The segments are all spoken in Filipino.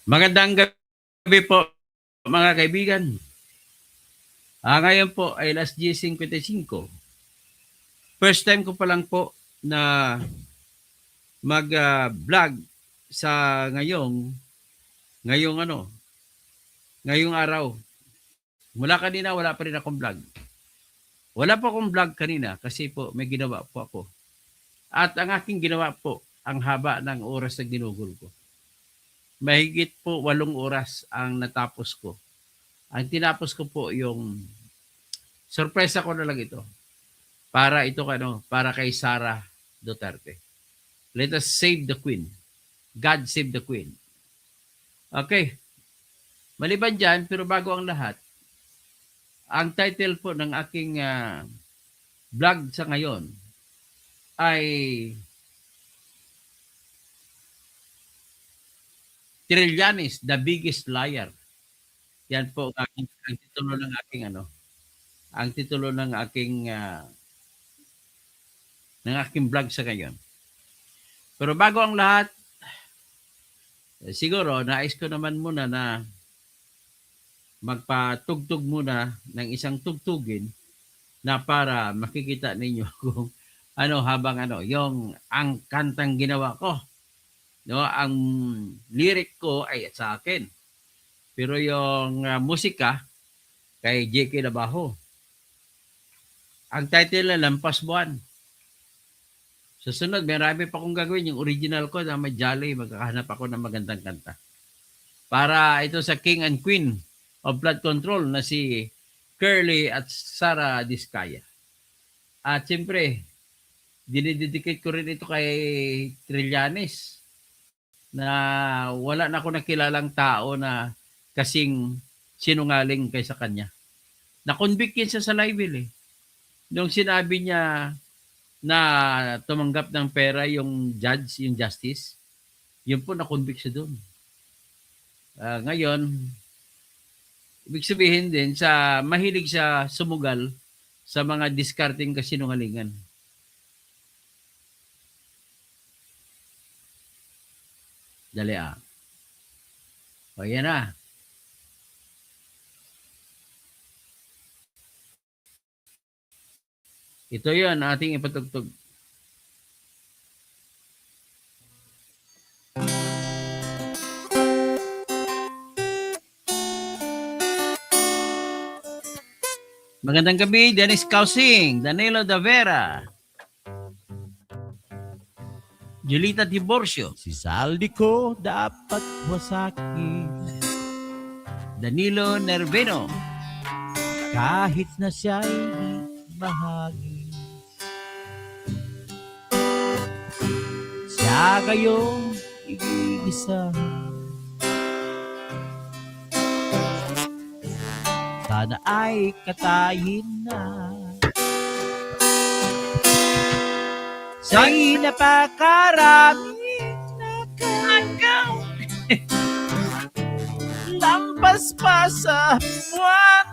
Magandang gabi po mga kaibigan. Ngayon po ay alas 10:55. First time ko pa lang po na mag-vlog sa ngayong ano, ngayong araw. Mula kanina wala pa rin akong vlog. Wala po akong vlog kanina kasi po may ginawa po ako. At ang aking ginawa po, ang haba ng oras na ginugol ko. Mahigit po 8 oras ang natapos ko. Ang tinapos ko po yung sorpresa ko na lang ito. Para kay Sara Duterte. Let us save the Queen. God save the Queen. Okay. Maliban dyan, pero bago ang lahat, ang title po ng aking vlog sa ngayon ay Trillanes, the biggest liar. Yan po ang titulo ng aking ang titulo ng aking vlog sa ngayon. Pero bago ang lahat, siguro nais ko naman muna na magpatugtog muna ng isang tugtugin na para makikita ninyo kung yung ang kantang ginawa ko. No, ang lyric ko ay sa akin. Pero yung musika kay JK Labajo. Ang title na Lampas Buwan. Sa sunod, marami pa akong gagawin. Yung original ko na may jolly, magkakahanap ako ng magandang kanta. Para ito sa King and Queen of Blood Control na si Curly at Sara Diskaya. At siyempre, dinidedicate ko rin ito kay Trillanes na wala na ako nakilalang tao na kasing sinungaling kaysa kanya. Na-convict yan siya sa libel eh. Nung sinabi niya na tumanggap ng pera yung judge, yung justice, yun po na-convict siya doon. Ngayon, ibig sabihin din, mahilig siya sumugal sa mga discarding kasinungalingan. Dali O yan na. Ito yun, ating ipatugtog. Magandang gabi, Dennis Causing, Danilo Davera, Julita Tiborcio, si Saldi ko dapat wasakin, Danilo Nerveno, kahit na siya'y bahagi. Siya kayong igigisa. Sana ay katayin na. Sa'y napakaraming nakagaw. Lampas pa sa buwan.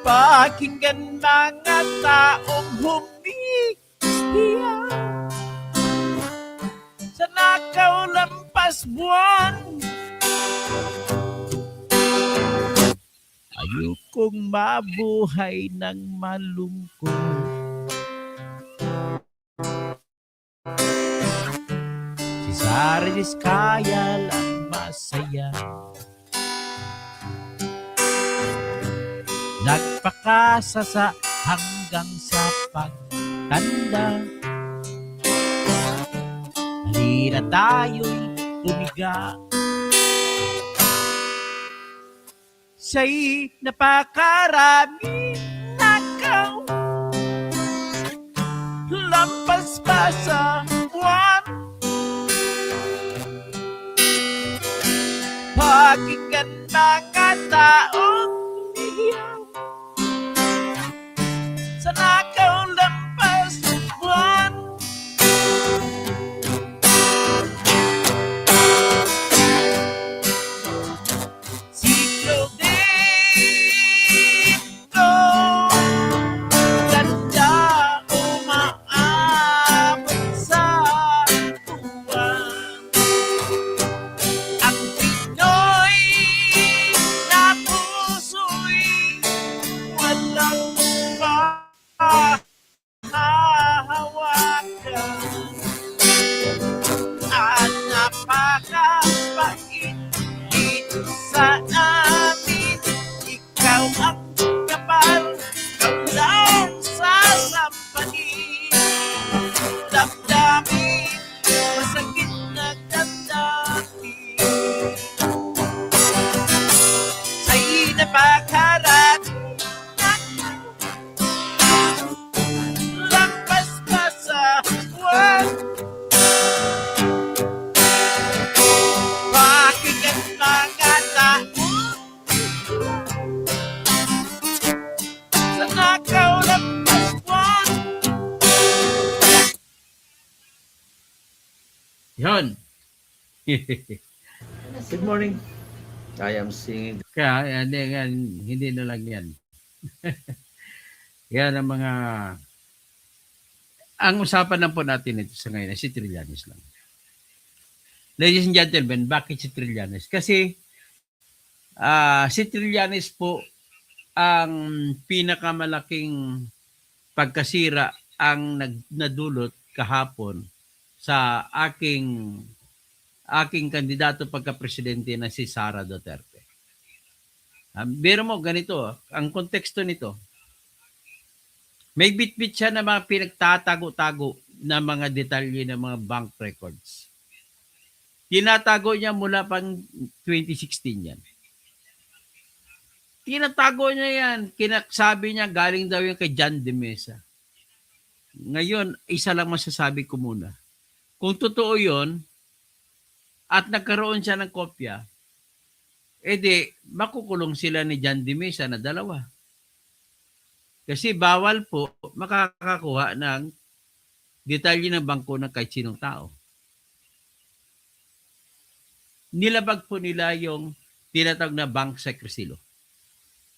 Pakinggan mga taong humihiya sa nakaw lampas buwan. Ayokong mabuhay ng malungkot. Si Sara Diskaya lang masaya. Nagpakasasa hanggang sa pagtanda. Halina tayo'y tumiga. Siya'y napakarami nakaw. Lampas pa sa buwan. Pakinggan mga taong umiiyak sa nakaw lampas buwan. Ganda umaabot sa buwan. Yun. Good morning. I am singing. Kaya hindi na lang yan. Yan ang mga... Ang usapan lang po natin ito sa ngayon ay si Trillanes lang. Ladies and gentlemen, bakit si Trillanes? Kasi si Trillanes po ang pinakamalaking pagkasira ang nadulot kahapon sa aking kandidato pagka-presidente na si Sara Duterte. Biro mo, ganito, ang konteksto nito, may bit-bit siya na mga pinagtatago-tago na mga detalye ng mga bank records. Tinatago niya mula pang 2016 yan. Tinatago niya yan. Kinaksabi niya galing daw yung kay John de Mesa. Ngayon, isa lang masasabi ko muna. Kung totoo yon at nagkaroon siya ng kopya, edi makukulong sila ni John de Mesa na dalawa. Kasi bawal po makakakuha ng detalye ng bangko ng kahit sinong tao. Nilabag po nila yung tinatawag na bank secrecy law.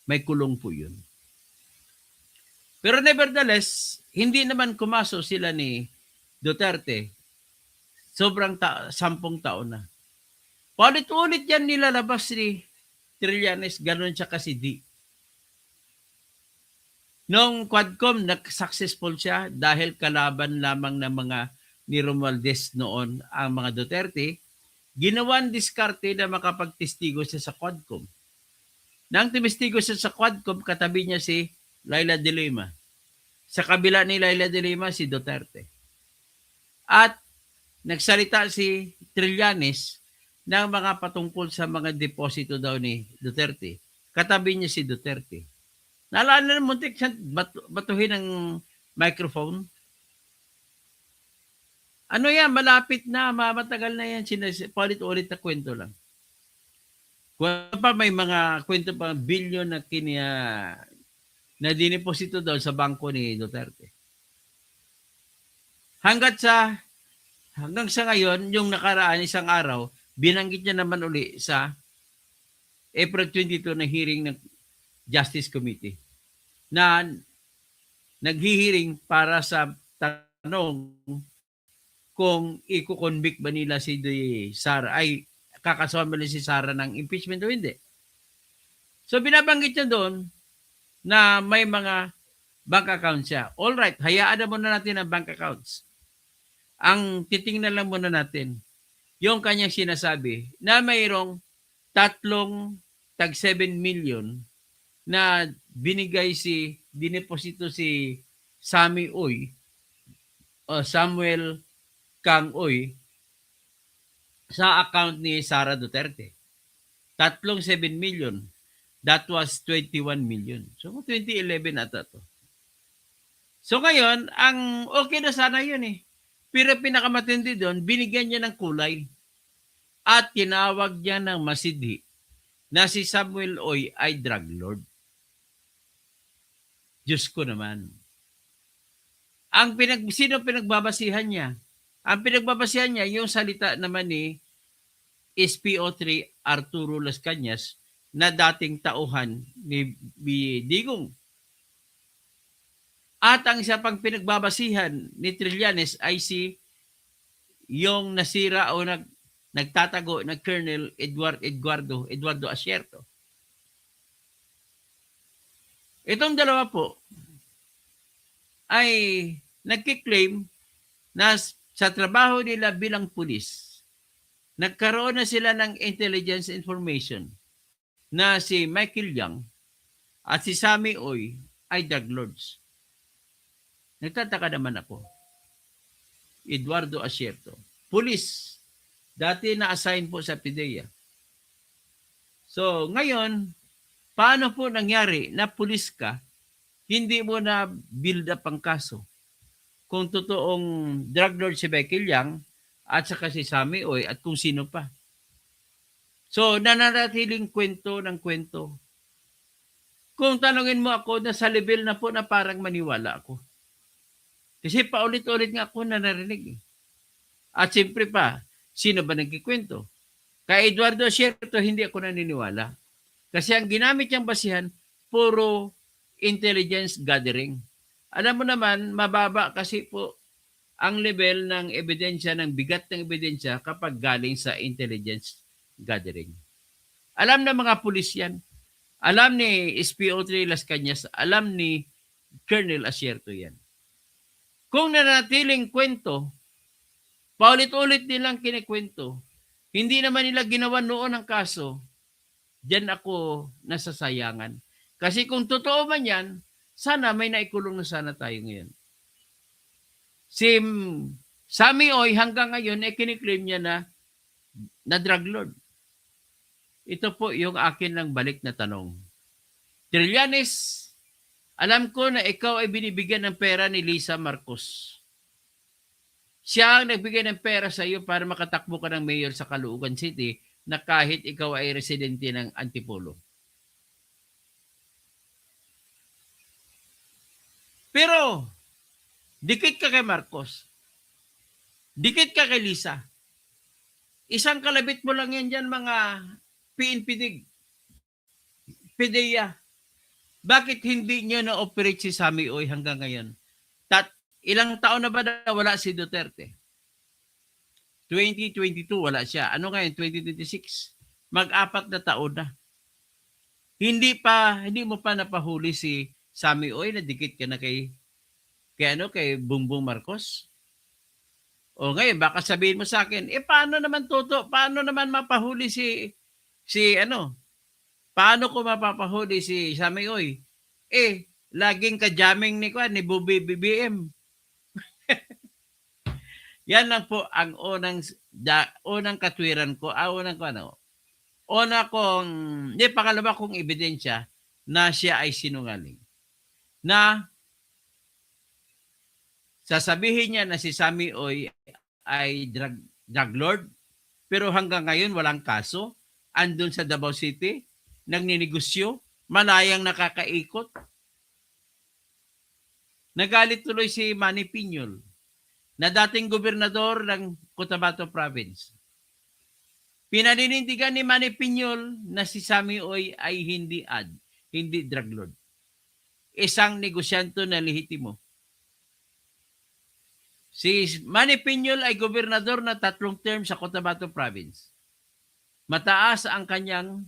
May kulong po yun. Pero nevertheless, hindi naman kumaso sila ni Duterte. Sobrang 10 taon na. Paulit-ulit yan nilalabas ni Trillanes, gano'n siya kasi di. Nung Quadcom, successful siya dahil kalaban lamang ng mga ni Romualdez noon ang mga Duterte, ginawan diskarte na makapagtestigo siya sa Quadcom. Nang tumestigo siya sa Quadcom, katabi niya si Laila de Lima. Sa kabila ni Laila de Lima, si Duterte. At nagsalita si Trillanes ng mga patungkol sa mga deposito daw ni Duterte. Katabi niya si Duterte. Naalala na muntik siya batuhin ng microphone. Ano yan, malapit na, matagal na yan, paulit-ulit na kwento lang. Kung pa may mga kwento pa bilyon na na dineposito daw sa bangko ni Duterte. Hanggang sa ngayon, yung nakaraan isang araw, binanggit niya naman uli sa April 22 na hearing ng Justice Committee na naghihiring para sa tanong kung i-convict ba nila si Sara, ay kakasuhan ba nila si Sara ng impeachment o hindi. So binabanggit niya doon na may mga bank accounts siya. All right, hayaan na muna natin ang bank accounts. Ang titingnan lang muna natin yung kanyang sinasabi na mayroong 3 tag 7 million na binigay dineposito si Sammy Uy o Samuel Kang Uy sa account ni Sara Duterte. 3 7 million. That was 21 million. So 2011 ata to. So ngayon, ang okay na sana yun eh. Pero pinakamatindi doon, binigyan niya ng kulay at tinawag niya ng masidhi na si Samuel Uy ay drug lord. Diyos ko naman. Sino pinagbabasihan niya? Ang pinagbabasihan niya, yung salita naman ni SPO3 Arturo Las Cañas na dating tauhan ni Digong. At ang isa pang pinagbabasihan ni Trillanes ay yung nasira o nagtatago na Colonel Eduardo Asierto. Itong dalawa po ay nagkiklaim na sa trabaho nila bilang pulis, nagkaroon na sila ng intelligence information na si Michael Yang at si Sammy Uy ay drug lords. Nagtataka naman ako. Eduardo Asierto, pulis, dati na-assign po sa PIDEA. So, ngayon, paano po nangyari na pulis ka, hindi mo na build up ang kaso? Kung totoong drug lord si Michael Yang at saka si Sammy Uy at kung sino pa. So, nananatiling kwento ng kwento. Kung tanungin mo ako, nasa level na po na parang maniwala ako. Kasi paulit-ulit nga ako na narinig. At siyempre pa, Sino ba nagkikwento? Kay Eduardo Sierto, hindi ako naniniwala. Kasi ang ginamit niyang basihan, puro intelligence gathering. Alam mo naman, mababa kasi po ang level ng ebidensya, ng bigat ng ebidensya kapag galing sa intelligence gathering. Alam ng mga pulis yan. Alam ni SPO3 Las Cañas, alam ni Colonel Asierto yan. Kung nanatiling kwento, paulit-ulit nilang kinikwento, hindi naman nila ginawa noon ang kaso, diyan ako nasasayangan. Kasi kung totoo man yan, sana may naikulong na sana tayo ngayon. Si Sammy Oy hanggang ngayon kiniklaim niya na drug lord. Ito po yung akin lang balik na tanong. Trillanes, alam ko na ikaw ay binibigyan ng pera ni Lisa Marcos. Siya ang nagbigay ng pera sa iyo para makatakbo ka ng mayor sa Caloocan City na kahit ikaw ay residente ng Antipolo. Pero, dikit ka kay Marcos. Dikit ka kay Lisa. Isang kalabit mo lang yan dyan, mga PNPD, PDEA. Bakit hindi nyo na-operate si Sammy Oy hanggang ngayon? Ilang taon na ba na wala si Duterte? 2022, wala siya. Ano ngayon, 2026? Mag-4 na taon na. Hindi mo pa napahuli si Sammy Oy na dikit ka na kay Bongbong Marcos? O ngayon, baka sabihin mo sa akin, paano naman paano naman mapahuli paano ko mapapahuli si Sammy Oy? Laging ka-jamming ni Bobby BBM. Yan lang po ang unang katwiran ko, pangalawa kong ebidensya na siya ay sinungaling. Na sasabihin niya na si Sammy Oy ay drug lord, pero hanggang ngayon walang kaso. Andun sa Davao City, nagninegosyo, malayang nakakaikot. Nagalit tuloy si Manny Piñol, na dating gobernador ng Cotabato Province. Pinaninindigan ni Manny Piñol na si Sammy Oy ay hindi drug lord. Isang negosyante na lehitimo. Si Manny Piñol ay gobernador na 3 term sa Cotabato Province. Mataas ang kanyang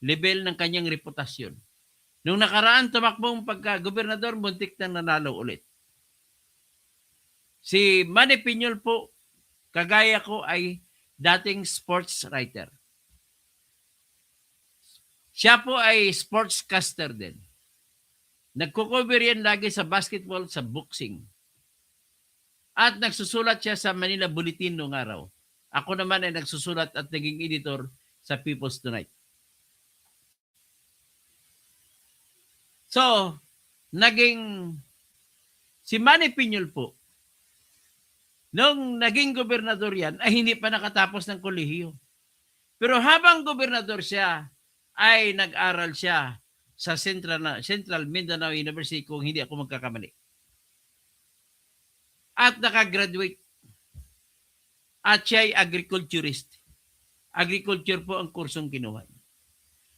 level ng kanyang reputasyon. Nung nakaraan tumakbong pagka-gobernador, muntik na nanalo ulit. Si Manny Piñol po, kagaya ko, ay dating sports writer. Siya po ay sportscaster din. Nagko-cover yan lagi sa basketball, sa boxing. At nagsusulat siya sa Manila Bulletin noong araw. Ako naman ay nagsusulat at naging editor sa People's Tonight. So, si Manny Piñol po, nung naging gobernador yan, ay hindi pa nakatapos ng kolehiyo. Pero habang gobernador siya, ay nag-aral siya sa Central Mindanao University, kung hindi ako magkakamali. At nakagraduate. At siya ay agriculturist. Agriculture po ang kursong kinuha.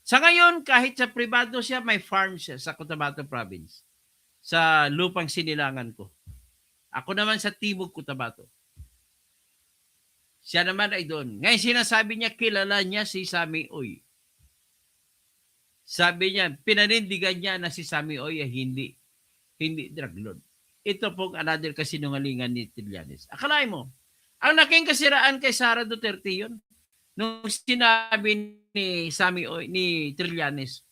Sa ngayon, kahit sa privado siya, may farm siya sa Cotabato Province. Sa lupang sinilangan ko. Ako naman sa Timog Cotabato. Siya naman ay doon. Ngayon sinasabi niya, kilala niya si Sammy Oy. Sabi niya, pinanindigan niya na si Sammy Oy ay hindi drug lord. Ito pong another kasinungalingan ni Trillanes. Akalain mo, ang laking kasiraan kay Sara Duterte yun. Nung sinabi ni Sammy Oy, ni Trillanes,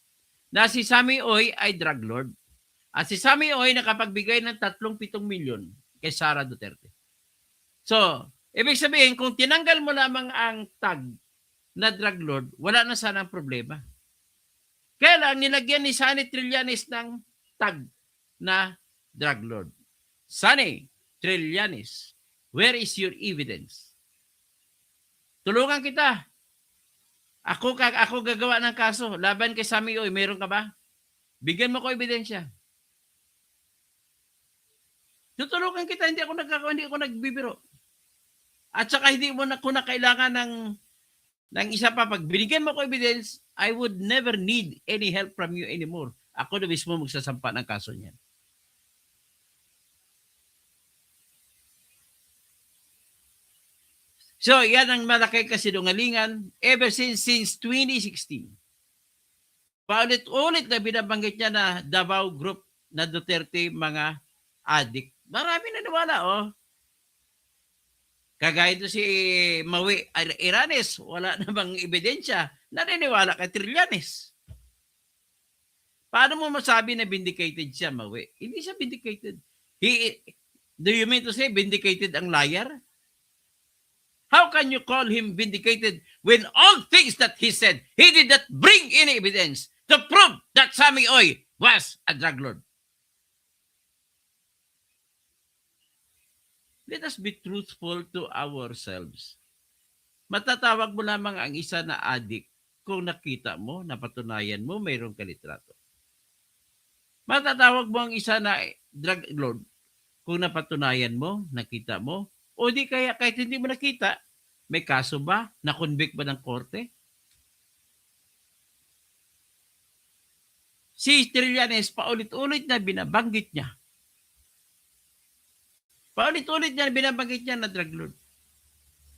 na si Sammy Oy ay drug lord. At si Sammy Oy nakapagbigay ng 37 milyon kay Sara Duterte. So, ibig sabihin, kung tinanggal mo lamang ang tag na drug lord, wala na sana ang problema. Kaya lang, nilagyan ni Sunny Trillanes ng tag na drug lord. Sunny Trillanes, where is your evidence? Tulungan kita. Ako gagawa ng kaso laban kay Sammy Oy. Meron ka ba? Bigyan mo ko ebidensya. Tutulungan kita, hindi ako nagbibiro. At saka hindi mo na ko na kailangan ng isa pa. Pag binigyan mo ko evidence, I would never need any help from you anymore. Ako na mismo magsasampa ng kaso niyan. So, yan ang malaki kasinungalingan ever since 2016. Paulit-ulit na binabanggit niya na Davao Group na Duterte mga adik. Marami naniwala, oh. Kagaya ito si Maui Iranes, wala namang ebidensya. Naniniwala kay Trillanes. Paano mo masabi na vindicated siya, Maui? Hindi siya vindicated. Do you mean to say vindicated ang liar? How can you call him vindicated when all things that he said, he did not bring any evidence to prove that Sammy Oy was a drug lord? Let us be truthful to ourselves. Matatawag mo lamang ang isa na adik kung nakita mo, napatunayan mo, mayroong kalitrato. Matatawag mo ang isa na drug lord kung napatunayan mo, nakita mo, o di kaya kahit hindi mo nakita, may kaso ba? Na-convict ba ng korte? Si Trillanes, paulit-ulit na binabanggit niya. Paulit-ulit niya binabanggit niya na drug lord.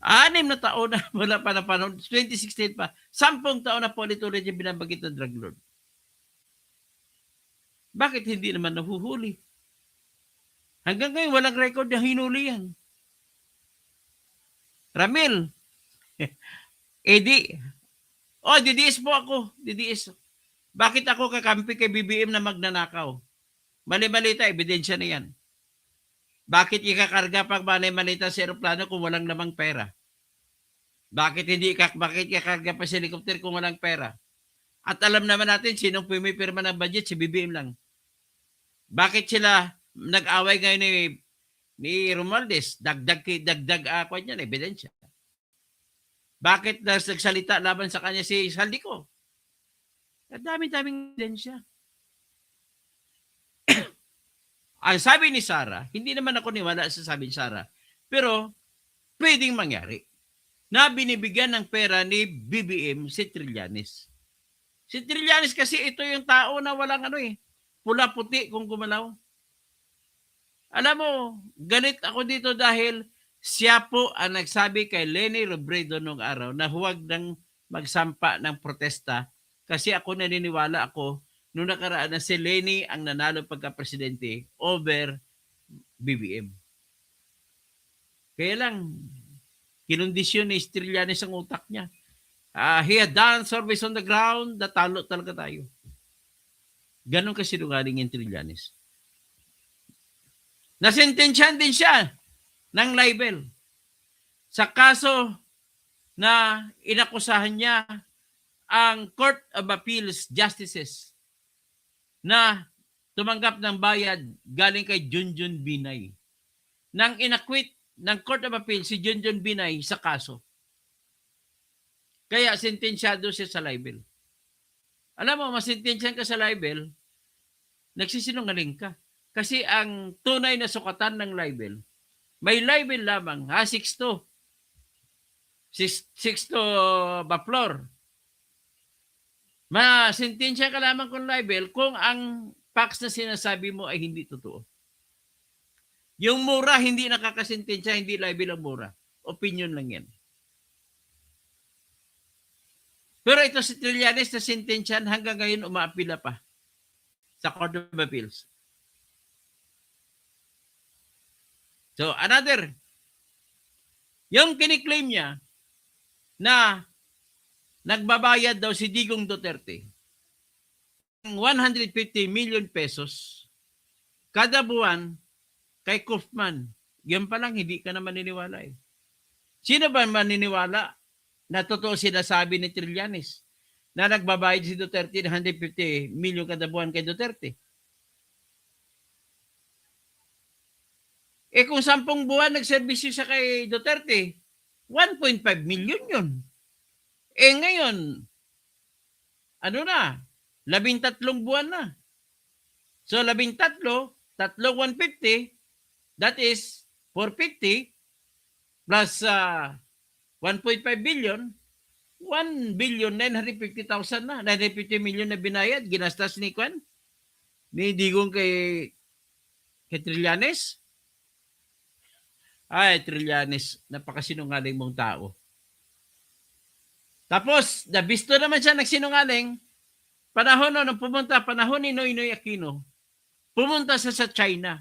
6 na taon na wala pa na panahon, 2016 pa, 10 taon na paulit-ulit niya binabanggit na drug lord. Bakit hindi naman nahuhuli? Hanggang ngayon, walang record na hinuli yan. Ramil, DDS po ako. DDS. Bakit ako kakampi kay BBM na magnanakaw? Mali-malita, ebidensya na yan. Bakit ikakarga pag mali-malita sa aeroplano kung walang namang pera? Bakit ikakarga pa sa helicopter kung walang pera? At alam naman natin sinong pumipirma ng budget, si BBM lang. Bakit sila nag-away ngayon ni Romualdez? Dagdag ako niyan, ebidensya. Bakit nagsalita laban sa kanya si Saldico? At dami-daming ebidensya. Ang sabi ni Sara, hindi naman ako niwala sa sabi ni Sara, pero pwedeng mangyari na binibigyan ng pera ni BBM si Trillanes. Si Trillanes kasi ito yung tao na walang pula-puti kung gumalaw. Alam mo, galit ako dito dahil siya po ang nagsabi kay Leni Robredo noong araw na huwag nang magsampa ng protesta kasi ako naniniwala ako noong nakaraan na si Leni ang nanalo pagka-presidente over BBM. Kaya lang, kinondisyon ni Trillanes ang utak niya. He had done service on the ground, natalo talaga tayo. Ganon kasi sinungaling yung Trillanes. Nasentensyahan din siya ng libel sa kaso na inakusahan niya ang Court of Appeals Justices na tumanggap ng bayad galing kay Junjun Binay. Nang inakwit ng Court of Appeals si Junjun Binay sa kaso. Kaya sentensyado siya sa libel. Alam mo, masentensyahan ka sa libel, nagsisinungaling ka. Kasi ang tunay na sukatan ng libel, may libel lamang, 6-2. 6-2 Baplor. Masentensya ka lamang kung libel kung ang facts na sinasabi mo ay hindi totoo. Yung mura, hindi nakakasentensya, hindi libel ang mura. Opinion lang yan. Pero ito si Trillanes na sentensyan hanggang ngayon umaapila pa sa Court of Appeals. So, another. Yung kiniklaim niya na nagbabayad daw si Digong Duterte ng 150 million pesos kada buwan kay Kaufman. Yan pa lang, hindi ka na maniniwala eh. Sino ba maniniwala na totoo sinasabi ni Trillanes na nagbabayad si Duterte ng 150 million kada buwan kay Duterte? Eh kung 10 buwan nagserbisyo siya kay Duterte, 1.5 million yun. Eh ngayon, 13 buwan na. So 13, 150, that is 450. plus 1.5 billion, 1,950,000 na, 950 million na binayad, ginastas ni Kwan, ni Digong kay Trillanes. Ay, Trillanes, napakasinungaling mong tao. Tapos, nabisto naman siya nagsinungaling, panahon ni Noynoy Aquino, pumunta siya sa China.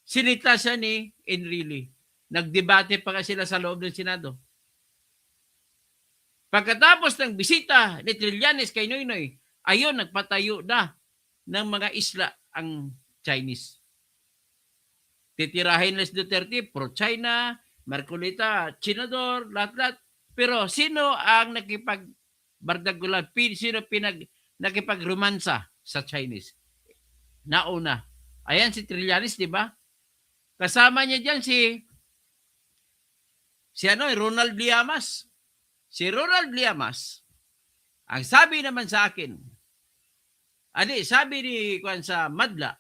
Sinita siya ni Enrile. Nagdebate pa nga sila sa loob ng Senado. Pagkatapos ng bisita ni Trillanes kay Noynoy, ayun, nagpatayo na ng mga isla ang Chinese. Titirahin Les Duterte, pro-China, Marcolita, Chinador, lahat-lahat. Pero sino ang nakipagbardagulan? Sino nakipagromansa sa Chinese? Nauna. Ayan si Trillanes, di ba? Kasama niya diyan si Ronald Llamas. Si Ronald Llamas, ang sabi naman sa akin, sabi ni Juan sa Madla,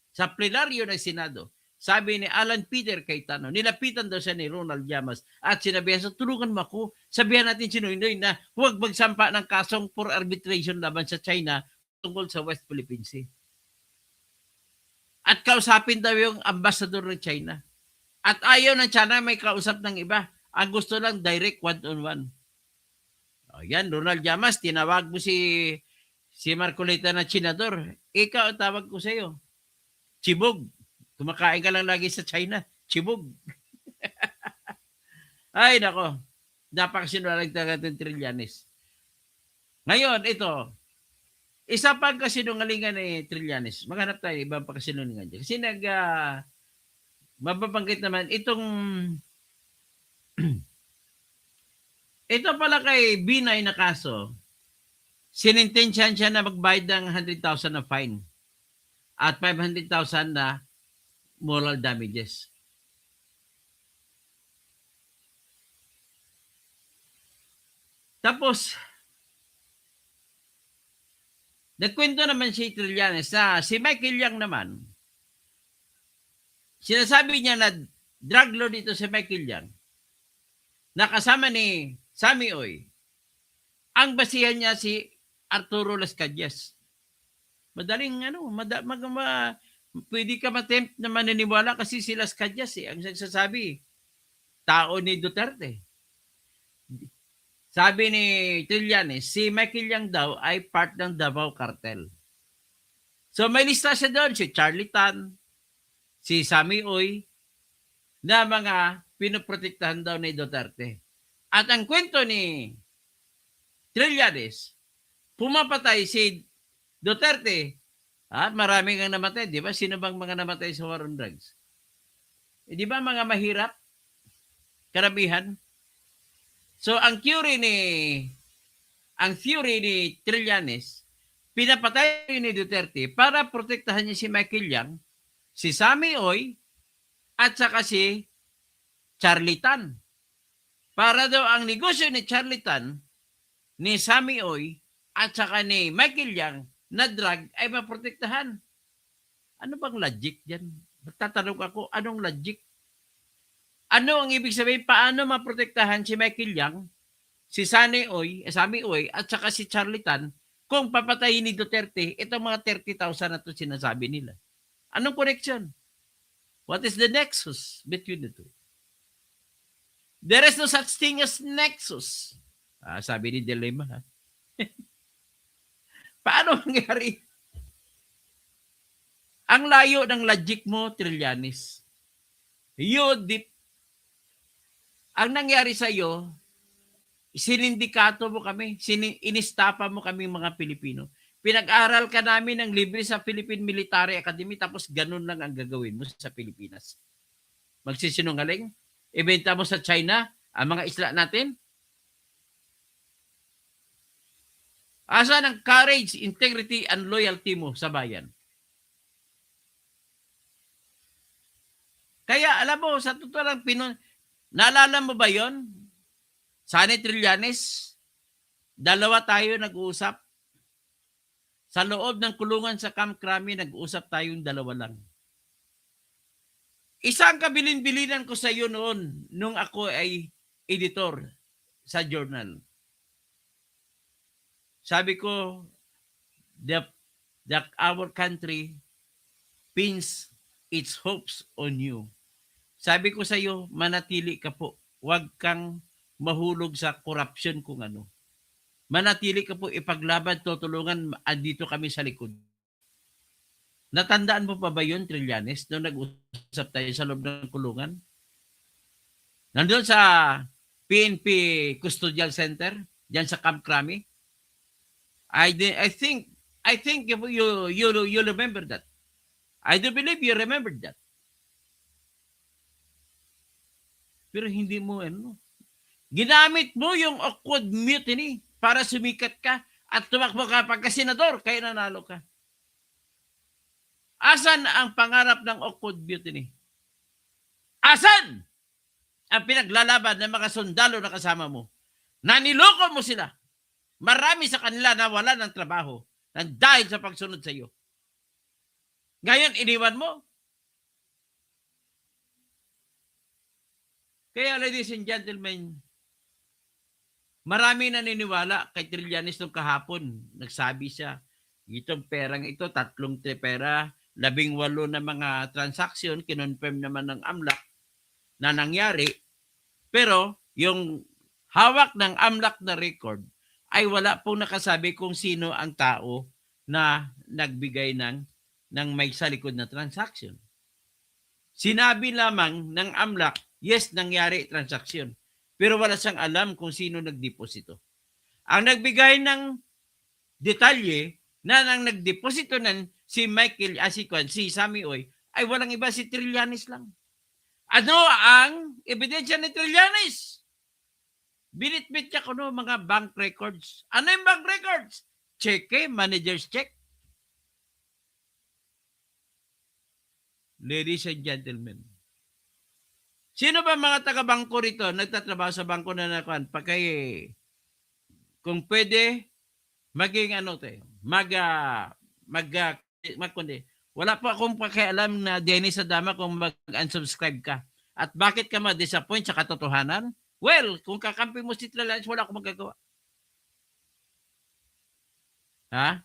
sa plenaryo ng Senado, sabi ni Alan Peter Cayetano, nilapitan daw siya ni Ronald Llamas at sinabihan sa tulungan mo ako, sabihan natin si Noynoy na huwag magsampa ng kasong for arbitration laban sa China tungkol sa West Philippine Sea. At kausapin daw yung ambassador ng China. At ayaw ng China may kausap ng iba. Ang gusto lang direct one-on-one. O yan, Ronald Llamas, tinawag mo si Marcolita na Chinador. Ikaw ang tawag ko sa iyo. Chibog. Kumakain ka lang lagi sa China. Chibog. Ay, nako. Napakasinungaling talaga ng Trillanes. Ngayon, ito. Isa pang kasinungalingan ni Trillanes. Maghanap tayo ibang pagkasinungalingan dyan. Kasi mababanggit naman itong ito pala kay Binay na kaso, sinintensyahan siya na magbayad ng 100,000 na fine at 500,000 na moral damages. Tapos, nagkwento naman si Trillanes na si Michael Yang naman, sinasabi niya na drug lord dito si Michael Yang, nakasama ni Sammy Oy. Ang basihan niya si Arturo Las Cañas. Madaling pwede ka matempt na maniniwala kasi si Las Cañas ang nagsasabi, tao ni Duterte. Sabi ni Trillanes, si Michael Yang daw ay part ng Davao Cartel. So may lista siya doon, si Charlie Tan, si Sammy Oy, na mga pinoprotektahan daw ni Duterte. At ang kwento ni Trillanes, pumapatay si Duterte at maraming ang namatay. Di ba? Sino bang mga namatay sa war on drugs? Di ba mga mahirap? Karamihan? So ang theory ni Trillanes, pinapatay ni Duterte para protektahan niya si Michael Yang, si Sammy Oy, at saka si Charlie Tan. Para daw ang negosyo ni Charlie Tan, ni Sammy Oy, at saka ni Michael Yang na drug ay maprotektahan. Ano bang logic dyan? Tatanong ako, anong logic? Ano ang ibig sabihin? Paano maprotektahan si Michael Yang, si Sammy Oy, at saka si Charlie Tan kung papatayin ni Duterte itong mga 30,000 na ito sinasabi nila? Anong connection? What is the nexus between the two? There is no such thing as nexus. Sabi ni Dilema. Paano mangyari? Ang layo ng logic mo, Trillanes. Ang nangyari sa iyo, sinindikato mo kami, inistapa mo kami mga Pilipino. Pinag-aral ka namin ng libre sa Philippine Military Academy tapos ganun lang ang gagawin mo sa Pilipinas. Magsisinungaling? Ibenta mo sa China ang mga isla natin? Asan ang courage, integrity, and loyalty mo sa bayan? Kaya alam mo, sa totoo lang, naalala mo ba yon? Sani Trillanes, dalawa tayo nag-uusap. Sa loob ng kulungan sa Camp Crame, nag-uusap tayong dalawa lang. Isang kabilin-bilinan ko sa iyo noon nung ako ay editor sa journal. Sabi ko, our country pins its hopes on you. Sabi ko sa iyo, manatili ka po. Huwag kang mahulog sa corruption kung ano. Manatili ka po, ipaglaban, tutulungan, andito kami sa likod. Natandaan mo pa ba yun, Trillanes, nung nag-usap tayo sa loob ng kulungan? Nandun sa PNP Custodial Center, diyan sa Camp Crame. I think you remember that. I do believe you remember that. Pero hindi mo ginamit mo yung awkward mutiny para sumikat ka at tumakbo ka pagka-senador kaya nanalo ka. Asan ang pangarap ng awkward mutiny? Asan ang pinaglalaban ng mga sundalo na kasama mo? Naniloko mo sila. Marami sa kanila na wala ng trabaho dahil sa pagsunod sa iyo. Ngayon, iniwan mo. Kaya, ladies and gentlemen, marami naniniwala kay Trillanes nung kahapon. Nagsabi siya, itong perang ito, 3 pera, 18 na mga transaksyon, kinonfirm naman ng AMLAC na nangyari. Pero, yung hawak ng AMLAC na record, ay wala pong nakasabi kung sino ang tao na nagbigay ng may sa likod na transaction. Sinabi lamang ng AMLAC, yes, nangyari transaksyon. Pero wala siyang alam kung sino nagdeposito. Ang nagbigay ng detalye na nang nagdeposito ng si Michael Asikwan, si Sammy Oy, ay walang iba, si Trillanes lang. Ano ang ebidensya ni Trillanes? Binitbit niya ko mga bank records. Ano yung bank records? Cheque, manager's check. Ladies and gentlemen, sino ba mga taga-bangko rito nagtatrabaho sa bangko na nakuan? Kung pwede, maging wala po akong pakialam na Dennis Adama kung mag-unsubscribe ka. At bakit ka ma-disappoint sa katotohanan? Well, kung kakampi mo si Trillanes, wala akong magagawa. Ha?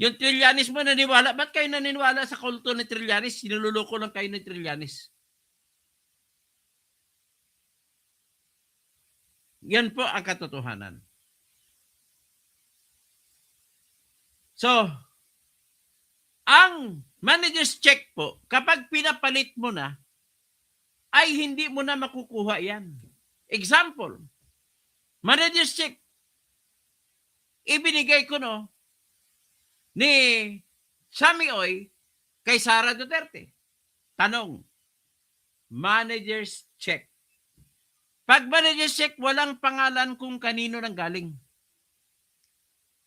Yung Trillanes mo naniwala, ba't kayo naniniwala sa kulto ni Trillanes? Sinululoko lang kayo ni Trillanes. Yan po ang katotohanan. So, ang manager's check po, kapag pinapalit mo na, ay hindi mo na makukuha yan. Example, manager's check, ibinigay ko ni Sammy Oy kay Sara Duterte. Tanong, manager's check. Pag manager's check, walang pangalan kung kanino nang galing.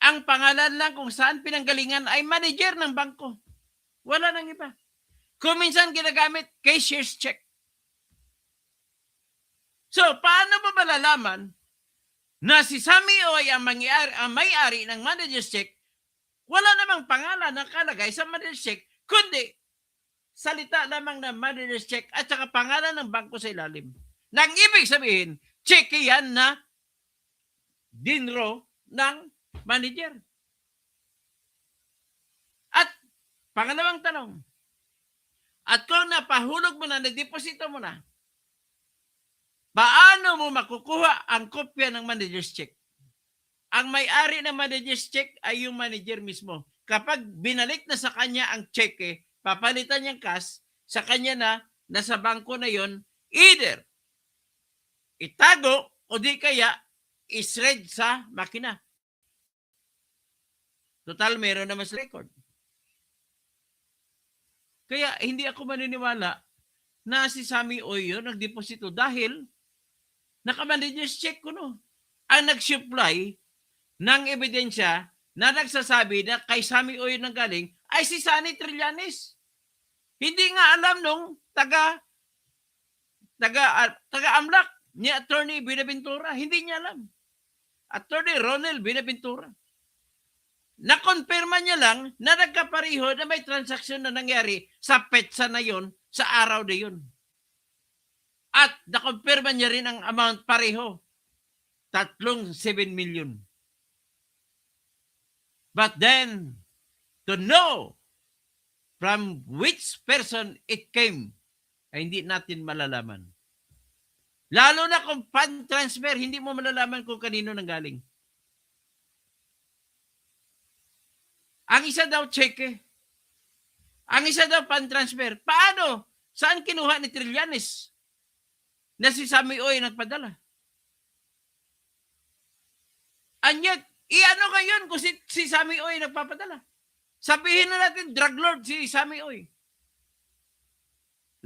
Ang pangalan lang kung saan pinanggalingan ay manager ng bangko. Wala nang iba. Kung minsan ginagamit, cashier's check. So, paano ba malalaman na si Sammy Oy ang may-ari ng manager's check? Wala namang pangalan na kalagay sa manager's check, kundi salita lamang ng manager's check at saka pangalan ng bangko sa ilalim. Nang ibig sabihin, check yan na dinro ng manager. At pangalawang tanong, at kung napahulog mo na, nagdeposito mo na, paano mo makukuha ang kopya ng manager's check? Ang may-ari ng manager's check ay yung manager mismo. Kapag binalik na sa kanya ang cheque, papalitan niyang cash, sa kanya na, nasa bangko na yon, either itago o di kaya is-read sa makina. Total, meron naman sa record. Kaya hindi ako maniniwala na si Sammy Oy yun nagdeposito dahil naka-manager's check ko Ang nag-supply ng ebidensya na nagsasabi na kay Sammy Oy nang galing ay si Sunny Trillanes. Hindi nga alam nung taga-AMLAC ni Attorney Binaventura. Hindi niya alam. Attorney Ronel Binaventura. nakonfirma niya lang na nagkapareho na may transaksyon na nangyari sa petsa na yon sa araw na yun. At nakonfirma niya rin ang amount pareho. 7 million. But then, to know from which person it came, ay hindi natin malalaman. Lalo na kung fund transfer, hindi mo malalaman kung kanino nanggaling. Ang isa daw cheque. Ang isa daw fund transfer. Paano? Saan kinuha ni Trillanes na si Sammy Oy nagpadala? And yet, iano ngayon kung si Sammy Oy nagpapadala? Sabihin na natin, drug lord si Sammy Oy.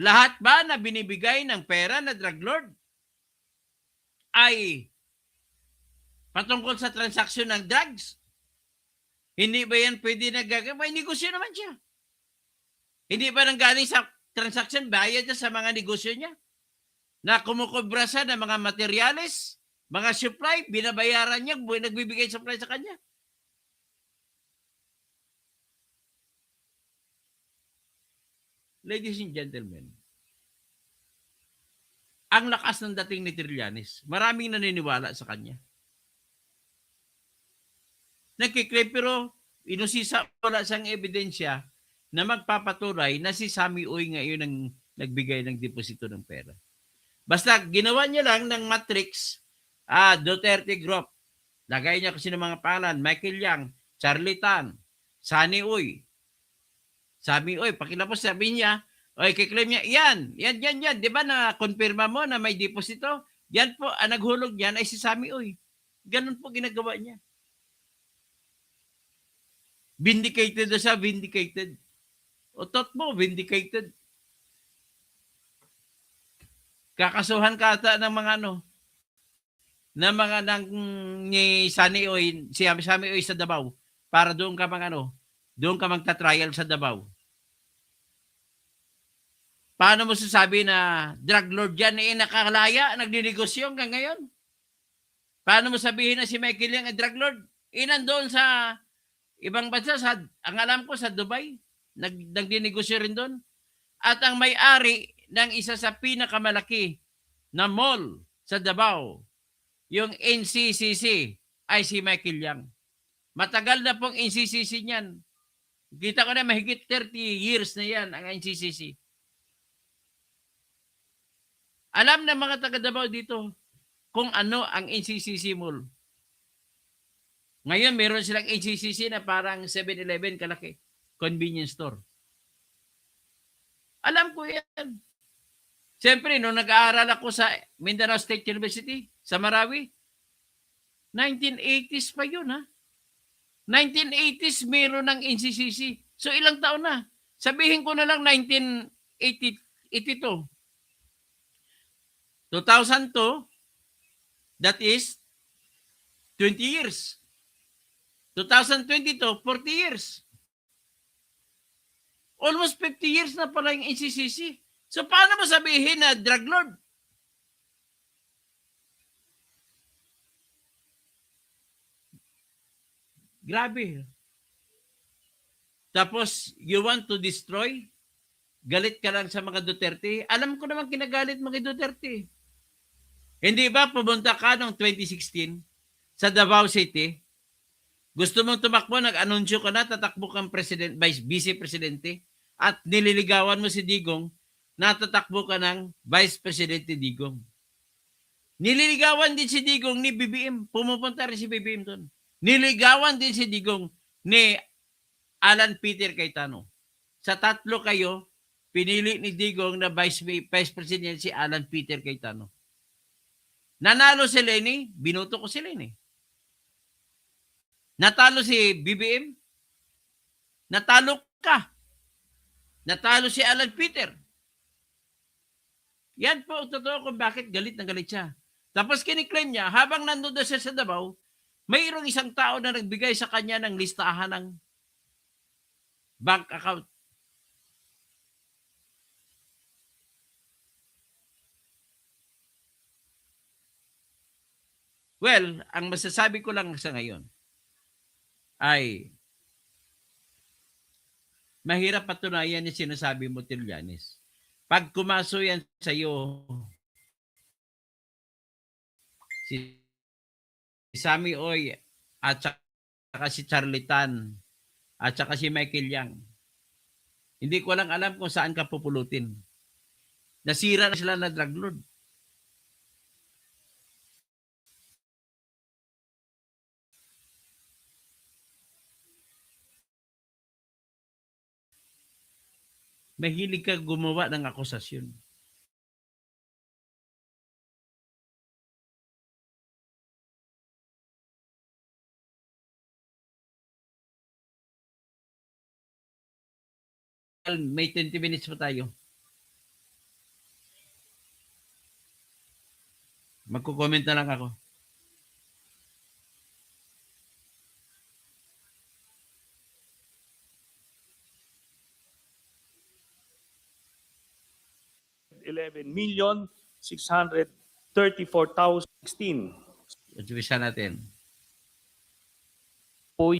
Lahat ba na binibigay ng pera na drug lord ay patungkol sa transaksyon ng drugs? Hindi ba yan pwede nagagawa? May negosyo naman siya. Hindi ba nanggaling sa transaction, bayad niya sa mga negosyo niya? Na kumukubra siya ng mga materyales, mga supply, binabayaran niya, nagbibigay supply sa kanya. Ladies and gentlemen, ang lakas ng dating ni Trillanes, maraming naniniwala sa kanya. Nagkiklaim pero inusisa wala siyang ebidensya na magpapatunay na si Sammy Oy ngayon ang nagbigay ng deposito ng pera. Basta ginawa niya lang ng matrix, Duterte Group. Lagay niya kasi ng mga pangalan, Michael Yang, Charlie Tan, Sunny Oy. Sammy Oy, pakilapos sabi niya, kiklaim niya, yan. Di ba na-confirma mo na may deposito? Yan po, ang naghulog niyan ay si Sammy Oy. Ganun po ginagawa niya. Vindicated na siya, vindicated. Otot mo, vindicated. Kakasuhan ka ata ng mga ni Sunny Oy, si Sammy Oy sa Davao, para doon ka doon ka magta-trial sa Davao. Paano mo sasabi na drug lord yan nakalaya, nagdinegosyo hanggang ngayon? Paano mo sabihin na si Michael Yang ay drug lord? Nandoon sa ibang bansa, ang alam ko sa Dubai, nagdinegosyo rin doon. At ang may-ari ng isa sa pinakamalaki na mall sa Davao, yung NCCC, ay si Michael Yang. Matagal na pong NCCC niyan. Kita ko na mahigit 30 years na yan ang NCCC. Alam na mga taga Davao dito kung ano ang NCCC Mall. Ngayon, meron silang NCCC na parang 7-Eleven kalaki. Convenience store. Alam ko yan. Siyempre, nung nag-aaral ako sa Mindanao State University, sa Marawi, 1980s pa yun, ha? 1980s meron ng NCCC. So, ilang taon na? Sabihin ko na lang 1982. 2002, that is 20 years. 2022, 40 years. Almost 50 years na pala yung NCCC. So, paano mo sabihin na drug lord? Grabe. Tapos, you want to destroy? Galit ka lang sa mga Duterte? Alam ko naman kinagalit mga Duterte. Hindi ba pumunta ka noong 2016 sa Davao City? Gusto mong tumakbo, nag-anunsyo ka na, tatakbo kang vice-presidente at nililigawan mo si Digong, natatakbo ka ng vice-presidente Digong. Nililigawan din si Digong ni BBM. Pumupunta rin si BBM doon. Niligawan din si Digong ni Alan Peter Cayetano. Sa tatlo kayo, pinili ni Digong na vice-president si Alan Peter Cayetano. Nanalo si Lenny, binuto ko si Lenny. Natalo si BBM, natalo ka. Natalo si Alan Peter. Yan po totoo kung bakit galit na galit siya. Tapos kiniklaim niya, habang nandun siya sa Davao, mayroong isang tao na nagbigay sa kanya ng listahan ng bank account. Well, ang masasabi ko lang sa ngayon ay mahirap patunayan yung sinasabi mo, Trillanes. Pag kumaso yan sa'yo, si Sammy Oy at saka si Charlie Tan at saka si Michael Yang, hindi ko lang alam kung saan ka pupulutin. Nasira na sila na drug lord. Mahilig ka gumawa ng akusasyon. May 20 minutes pa tayo. Magko-comment na lang ako. $11,634,016 Umpisa natin. po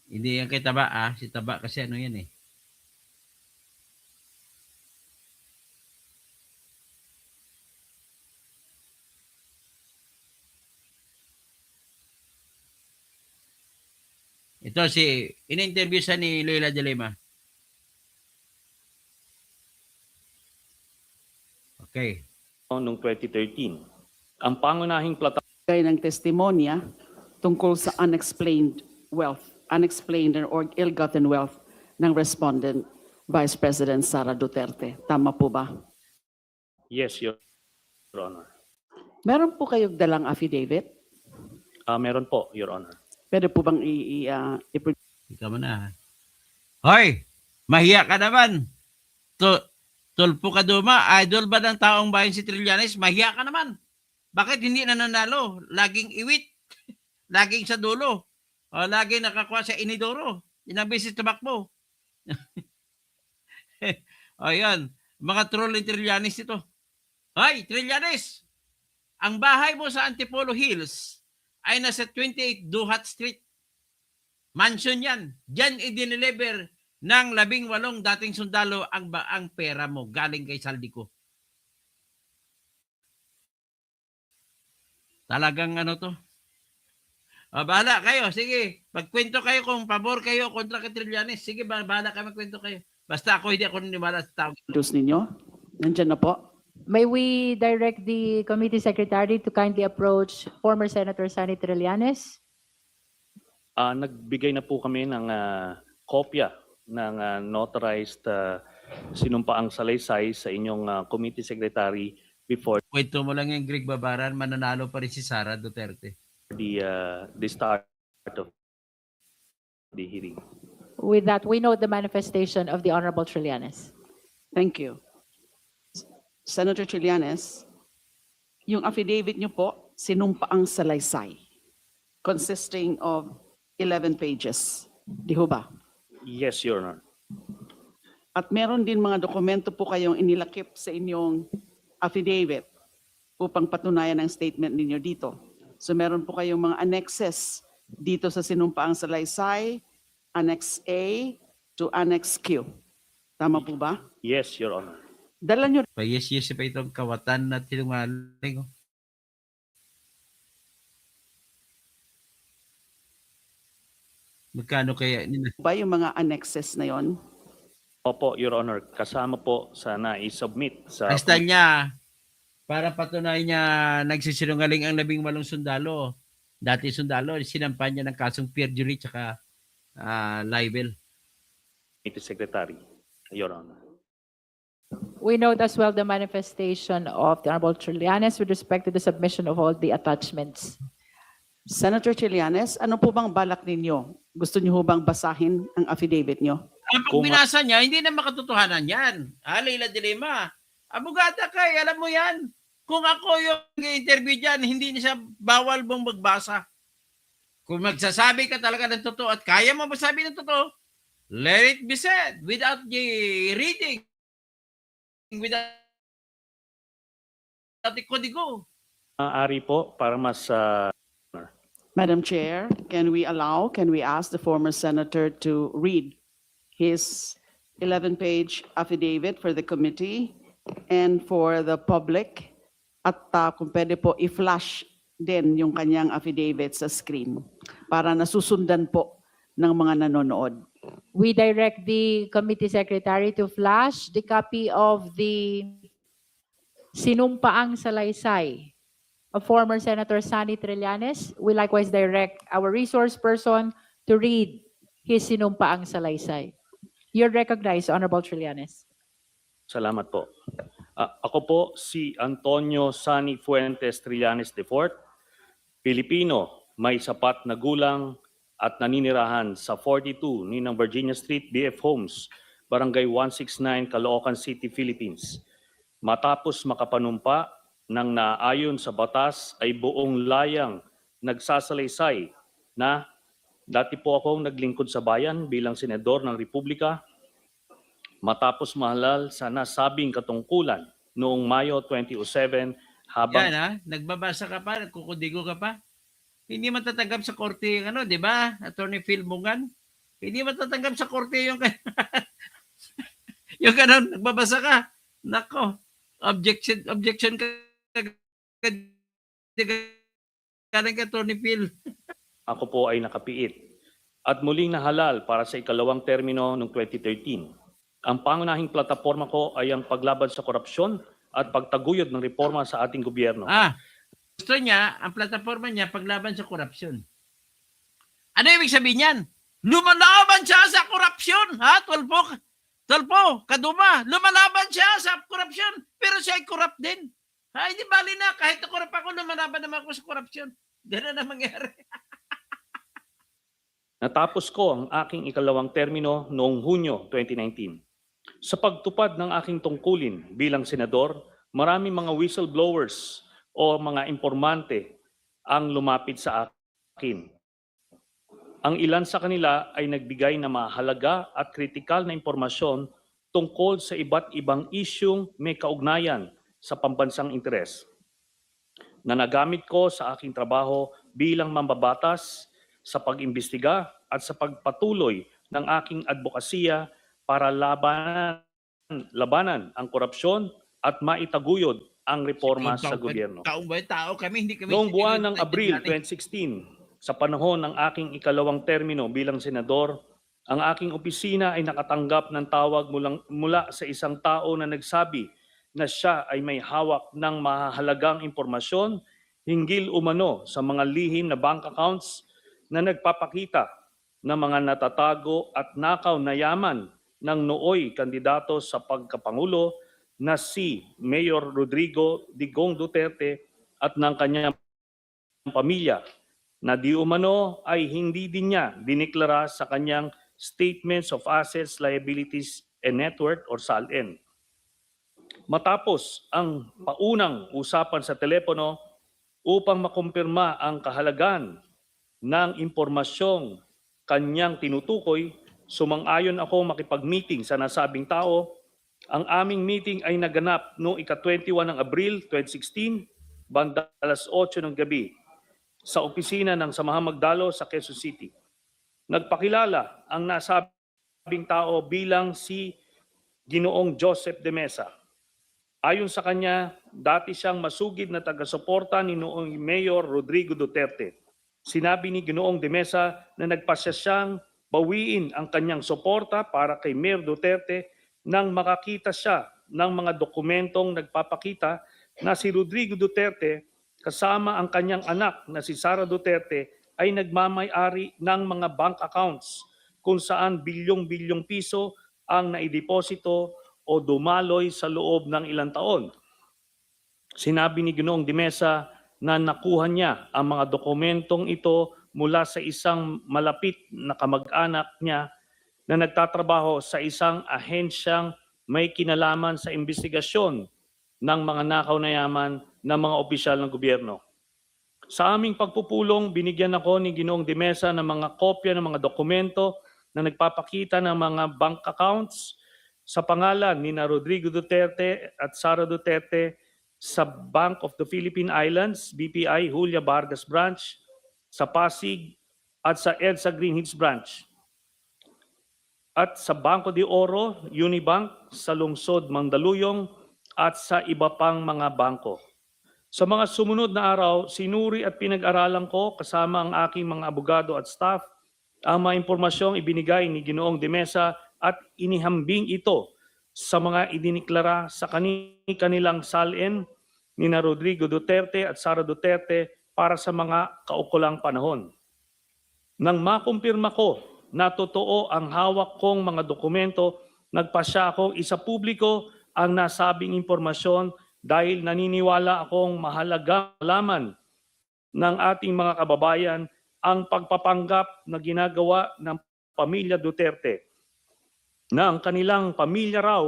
Hindi yan kay Taba, si Taba kasi ano yan eh. Ito in-interview siya ni Leila de Lima. Okay. noong 2013. Ang pangunahing plataforma ng testimonya tungkol sa unexplained or ill-gotten wealth ng respondent, Vice President Sara Duterte. Tama po ba? yes, Your Honor. Meron po kayong dalang affidavit? Meron po, Your Honor. Pwede po bang Ikaw mo na. Hoy! Mahiya ka naman. Tulpo ka duma. Idol ba ng taong bayan si Trillanes? Mahiya ka naman. Bakit hindi nananalo? Laging iwit. Laging sa dulo. O laging nakakuha sa inidoro. Inang beses tumakbo. O yan. Mga troll ni Trillanes ito. Hoy, Trillanes! Ang bahay mo sa Antipolo Hills ay nasa 28 Duhat Street. Mansion yan. Diyan i-deliver ng 18 dating sundalo ang pera mo galing kay Saldico. Talagang ano to? Bahala kayo. Sige. Magkwento kayo kung pabor kayo kontra kay Trillanes. Sige, bahala kayo magkwento kayo. Basta ako hindi ako naniniwala sa tao. i-introduce ninyo? Nandyan na po. May we direct the committee secretary to kindly approach former Senator Sonny Trillanes? Nagbigay na po kami ng kopya ng notarized sinumpaang salaysay sa inyong committee secretary before Kwento mo lang yung Greg Babaran, mananalo pa rin si Sara Duterte. the start of the hearing. With that, we note the manifestation of the Honorable Trillanes. Thank you. Senator Trillanes, yung affidavit niyo po, sinumpaang salaysay, consisting of 11 pages. Di ho ba? Yes, Your Honor. At meron din mga dokumento po kayong inilakip sa inyong affidavit upang patunayan ang statement ninyo dito. So meron po kayong mga annexes dito sa sinumpaang salaysay, Annex A to Annex Q. Tama po ba? Yes, Your Honor. Dala nyo Yes pa itong kawatan na tinungaling. Magkano kaya nila? ba yung mga annexes na yon? Opo, Your Honor. Kasama po sa na-submit sa Basta niya, para patunayan niya nagsisinungaling ang 18 sundalo. Dati sundalo, sinampan niya ng kasong perjury tsaka libel. committee secretary, Your Honor. We note as well the manifestation of the Honorable Trillanes with respect to the submission of all the attachments. Senator Trillanes, ano po bang balak ninyo? Gusto niyo ho bang basahin ang affidavit niyo? Ang pag binasa niya, hindi na makatotohanan yan. Leila de Lima, abogada ka, alam mo yan. Kung ako yung interview dyan, hindi na siya bawal mong magbasa. Kung magsasabi ka talaga ng totoo at kaya mo masabi ng totoo, let it be said without the reading, without the kodigo. Maaari po para mas Madam Chair, can we ask the former senator to read his 11-page affidavit for the committee and for the public? At kung pwede po, i-flash din yung kanyang affidavit sa screen para nasusundan po ng mga nanonood. We direct the committee secretary to flash the copy of the Sinumpaang Salaysay of former Senator Sonny Trillanes. We likewise direct our resource person to read his Sinumpaang Salaysay. You're recognized, Honorable Trillanes. salamat po. Ako po si Antonio Sonny Fuentes Trillanes IV, Pilipino, may sapat na gulang at naninirahan sa 42 Ninang Virginia Street, BF Homes, Barangay 169, Caloocan City, Philippines. Matapos makapanumpa ng naayon sa batas ay buong layang nagsasalaysay na dati po akong naglingkod sa bayan bilang senador ng Republika. Matapos mahalal sa nasabing katungkulan noong Mayo 2007 habang Yan nagbabasa ka pa, nagkukudigo ka pa. Hindi matatanggap sa korte yung di ba? Attorney Phil Bungan. Hindi matatanggap sa korte yung yung ganun, nagbabasa ka. Nako, objection ka kay Attorney Phil. ako po ay nakapiit at muling nahalal para sa ikalawang termino noong 2013. Ang pangunahing plataforma ko ay ang paglaban sa korupsyon at pagtaguyod ng reforma sa ating gobyerno. Gusto niya, ang plataforma niya, paglaban sa korupsyon. Ano ibig sabihin niyan? Lumalaban siya sa korupsyon, ha? Tulpo, Kaduma, lumalaban siya sa korupsyon, pero siya ay corrupt din. Ha, hindi bali na, kahit na corrupt ako, lumalaban naman ako sa korupsyon. Ganun na mangyari. Natapos ko ang aking ikalawang termino noong Hunyo 2019. Sa pagtupad ng aking tungkulin bilang senador, maraming mga whistleblowers o mga informante ang lumapit sa akin. Ang ilan sa kanila ay nagbigay ng mahalaga at kritikal na impormasyon tungkol sa iba't ibang isyung may kaugnayan sa pambansang interes na nagamit ko sa aking trabaho bilang mambabatas sa pag-imbestiga at sa pagpatuloy ng aking advokasya para labanan ang korupsyon at maitaguyod ang reforma sa gobyerno. Tao kami, hindi kami. Noong buwan ng Abril 2016, sa panahon ng aking ikalawang termino bilang senador, ang aking opisina ay nakatanggap ng tawag mula sa isang tao na nagsabi na siya ay may hawak ng mahalagang impormasyon hinggil umano sa mga lihim na bank accounts na nagpapakita ng mga natatago at nakaw na yaman ng nooy kandidato sa pagkapangulo na si Mayor Rodrigo Digong Duterte at ng kanyang pamilya na di umano ay hindi din niya diniklara sa kanyang Statements of Assets, Liabilities, and Net Worth or SALN. Matapos ang paunang usapan sa telepono upang makumpirma ang kahalagan ng impormasyong kanyang tinutukoy, sumang-ayon ako makipag-meeting sa nasabing tao. Ang aming meeting ay naganap noong ika-21 ng Abril 2016, banda alas 8 ng gabi, sa opisina ng Samahang Magdalo sa Quezon City. Nagpakilala ang nasabing tao bilang si Ginoong Joseph de Mesa. Ayon sa kanya, dati siyang masugid na taga-suporta ni noong Mayor Rodrigo Duterte. Sinabi ni Ginoong de Mesa na nagpasya siyang bawiin ang kanyang suporta para kay Mayor Duterte nang makakita siya ng mga dokumentong nagpapakita na si Rodrigo Duterte kasama ang kanyang anak na si Sara Duterte ay nagmamay-ari ng mga bank accounts kung saan bilyong-bilyong piso ang naideposito o dumaloy sa loob ng ilang taon. Sinabi ni Ginoong de Mesa na nakuha niya ang mga dokumentong ito mula sa isang malapit na kamag-anak niya na nagtatrabaho sa isang ahensyang may kinalaman sa investigasyon ng mga nakaw na yaman ng mga opisyal ng gobyerno. Sa aming pagpupulong, binigyan ako ni Ginoong de Mesa ng mga kopya ng mga dokumento na nagpapakita ng mga bank accounts sa pangalan ni Rodrigo Duterte at Sara Duterte sa Bank of the Philippine Islands, BPI, Julia Vargas Branch, sa Pasig, at sa EDSA Green Hills Branch. At sa Banco de Oro, Unibank, sa Lungsod, Mandaluyong, at sa iba pang mga bangko. Sa mga sumunod na araw, sinuri at pinag-aralan ko kasama ang aking mga abogado at staff ang mga impormasyong ibinigay ni Ginoong de Mesa at inihambing ito sa mga idiniklara sa kanilang salin ni na Rodrigo Duterte at Sara Duterte para sa mga kaukulang panahon. Nang makumpirma ko na totoo ang hawak kong mga dokumento, nagpasya akong isa publiko ang nasabing impormasyon dahil naniniwala akong mahalagang malaman ng ating mga kababayan ang pagpapanggap na ginagawa ng pamilya Duterte na ang kanilang pamilya raw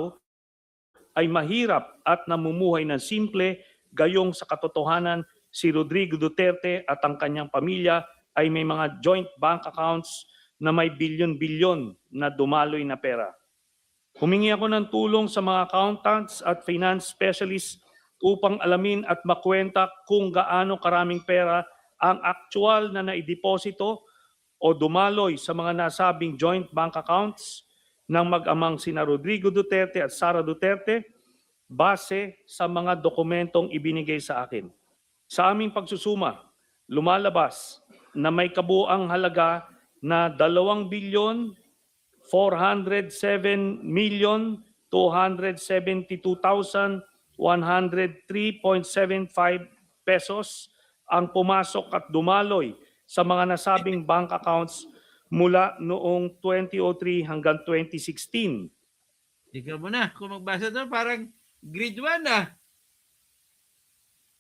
ay mahirap at namumuhay ng simple, gayong sa katotohanan si Rodrigo Duterte at ang kanyang pamilya ay may mga joint bank accounts na may bilyon-bilyon na dumaloy na pera. Humingi ako ng tulong sa mga accountants at finance specialists upang alamin at makwenta kung gaano karaming pera ang aktual na naideposito o dumaloy sa mga nasabing joint bank accounts ng mag-amang sina Rodrigo Duterte at Sara Duterte base sa mga dokumentong ibinigay sa akin. Sa aming pagsusuma, lumalabas na may kabuang halaga na 2,407,272,103.75 pesos ang pumasok at dumaloy sa mga nasabing bank accounts mula noong 2003 hanggang 2016. Ikaw mo na, kung magbasa doon, parang grade 1 ah.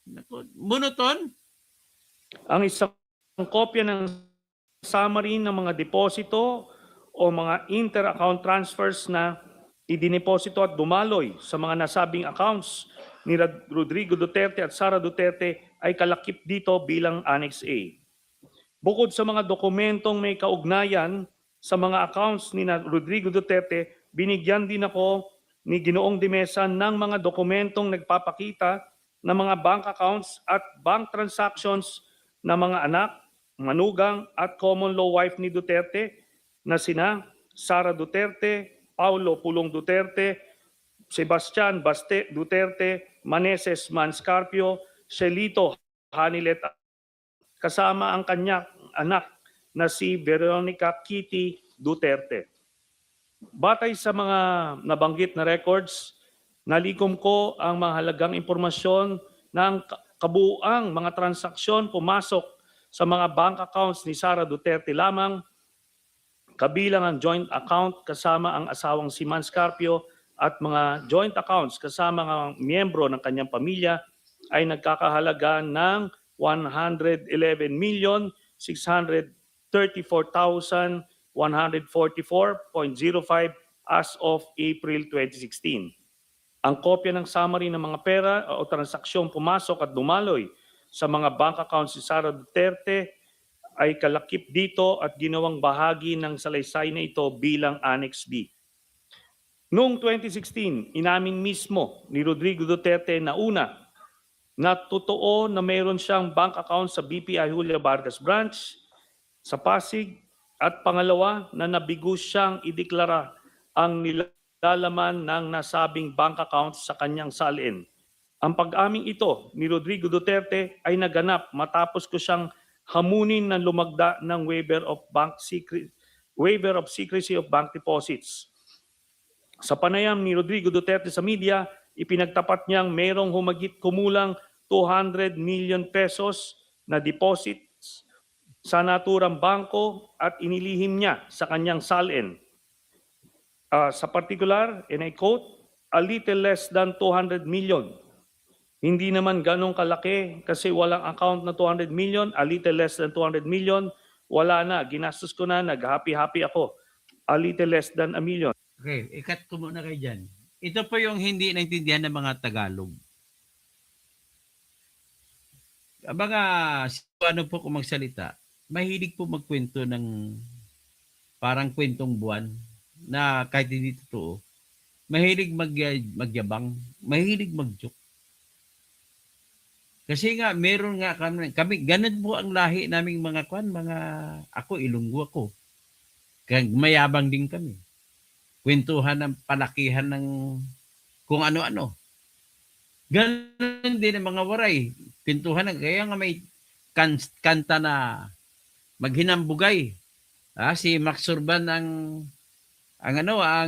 Naku, monoton. Ang isang kopya ng summary ng mga deposito o mga inter-account transfers na idineposito at dumaloy sa mga nasabing accounts ni Rodrigo Duterte at Sara Duterte ay kalakip dito bilang Annex A. Bukod sa mga dokumentong may kaugnayan sa mga accounts ni Rodrigo Duterte, binigyan din ako ni Ginoong de Mesa ng mga dokumentong nagpapakita ng mga bank accounts at bank transactions ng mga anak, manugang at common law wife ni Duterte na sina Sara Duterte, Paulo Pulong Duterte, Sebastian Baste Duterte, Maneses Manscarpio, Celito Hanilet, kasama ang kanyang anak na si Veronica Kitty Duterte. Batay sa mga nabanggit na records, nalikom ko ang mahalagang impormasyon ng kabuuang mga transaksyon pumasok sa mga bank accounts ni Sara Duterte lamang, kabilang ang joint account kasama ang asawang si Manscarpio at mga joint accounts kasama ang miyembro ng kanyang pamilya ay nagkakahalaga ng 111,634,144.05 as of April 2016. Ang kopya ng summary ng mga pera o transaksyong pumasok at dumaloy sa mga bank accounts ni Sara Duterte ay kalakip dito at ginawang bahagi ng salaysay na ito bilang Annex B. Noong 2016, inamin mismo ni Rodrigo Duterte na una, na totoo na mayroon siyang bank account sa BPI Julia Vargas Branch, sa Pasig, at pangalawa na nabigo siyang ideklara ang nilalaman ng nasabing bank account sa kanyang salin. Ang pag-aming ito ni Rodrigo Duterte ay naganap matapos ko siyang hamunin ng lumagda ng waiver of secrecy of bank deposits. Sa panayam ni Rodrigo Duterte sa media, ipinagtapat niyang mayroong humigit kumulang 200 million pesos na deposits sa naturang bangko at inilihim niya sa kanyang salin. Sa particular, and I quote, a little less than 200 million. Hindi naman ganong kalaki kasi walang account na 200 million, a little less than 200 million, wala na, ginastos ko na, nag-happy-happy ako. A little less than a million. Okay, ikat ko muna kayo dyan. Ito po yung hindi naintindihan ng mga Tagalog. Mga ano po kung magsalita, mahilig po magkwento ng parang kwentong buwan na kahit hindi totoo. Mahilig magyabang, mahilig mag-joke. Kasi nga meron nga kami ganun po ang lahi naming mga ako Ilonggo ako. Kag mayabang din kami. Kwentuhan ng palakihan ng kung ano-ano. Ganun din ang mga waray. Kwentuhan ng kaya nga may kanta na maghinambugay. Si Max Urban ang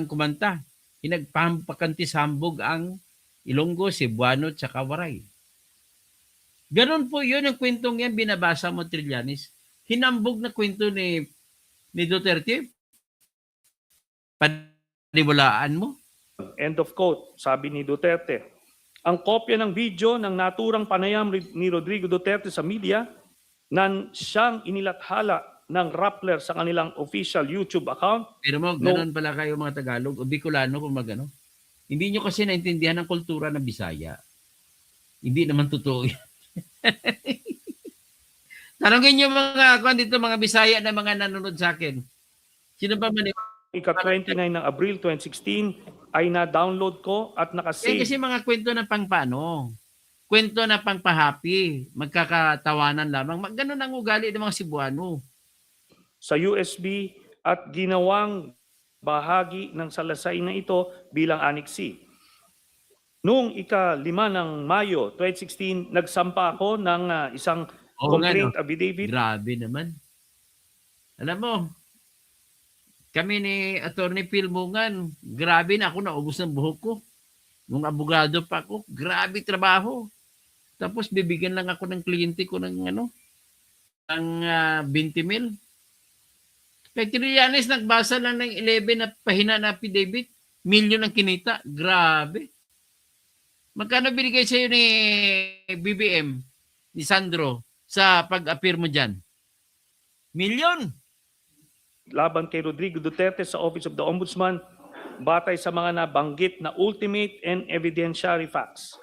kumanta. Hinagpampakanti sambog ang Ilonggo, Cebuano, tsaka Waray. Ganon po yun ang kwentong yan, binabasa mo, Trillanes. Hinambog na kwento ni Duterte. Paniwalaan mo. End of quote, sabi ni Duterte. Ang kopya ng video ng naturang panayam ni Rodrigo Duterte sa media na siyang inilathala ng Rappler sa kanilang official YouTube account. Pero mo, ganon pala kayo mga Tagalog o Bicolano kung magano. Hindi nyo kasi naintindihan ang kultura ng Bisaya. Hindi naman totoo yan. Tanongin nyo mga Bisaya na mga nanonood sa akin. Sino ba Ika-29 ng Abril 2016 ay na-download ko at nakasave. Kasi mga kwento na pangpano. Kwento na pangpahappy. Magkakatawanan lamang. Ganon ang ugali ng mga Cebuano. Sa USB at ginawang bahagi ng salaysay na ito bilang Annex C. Noong ika-5 ng Mayo 2016, nagsampa ako ng isang complaint affidavit. Grabe naman. Alam mo, kami ni Attorney Phil Mungan, grabe na ako, naubos ng buhok ko. Nung abogado pa ako, grabe trabaho. Tapos bibigyan lang ako ng kliyente ko ng 20 mil. Kay Trillanes, nagbasa lang ng 11 na pahina na affidavit. Milyon ang kinita. Grabe. Magkano binigay sa'yo ni BBM, ni Sandro, sa pag-appear mo dyan? Milyon. Laban kay Rodrigo Duterte sa Office of the Ombudsman, batay sa mga nabanggit na ultimate and evidentiary facts.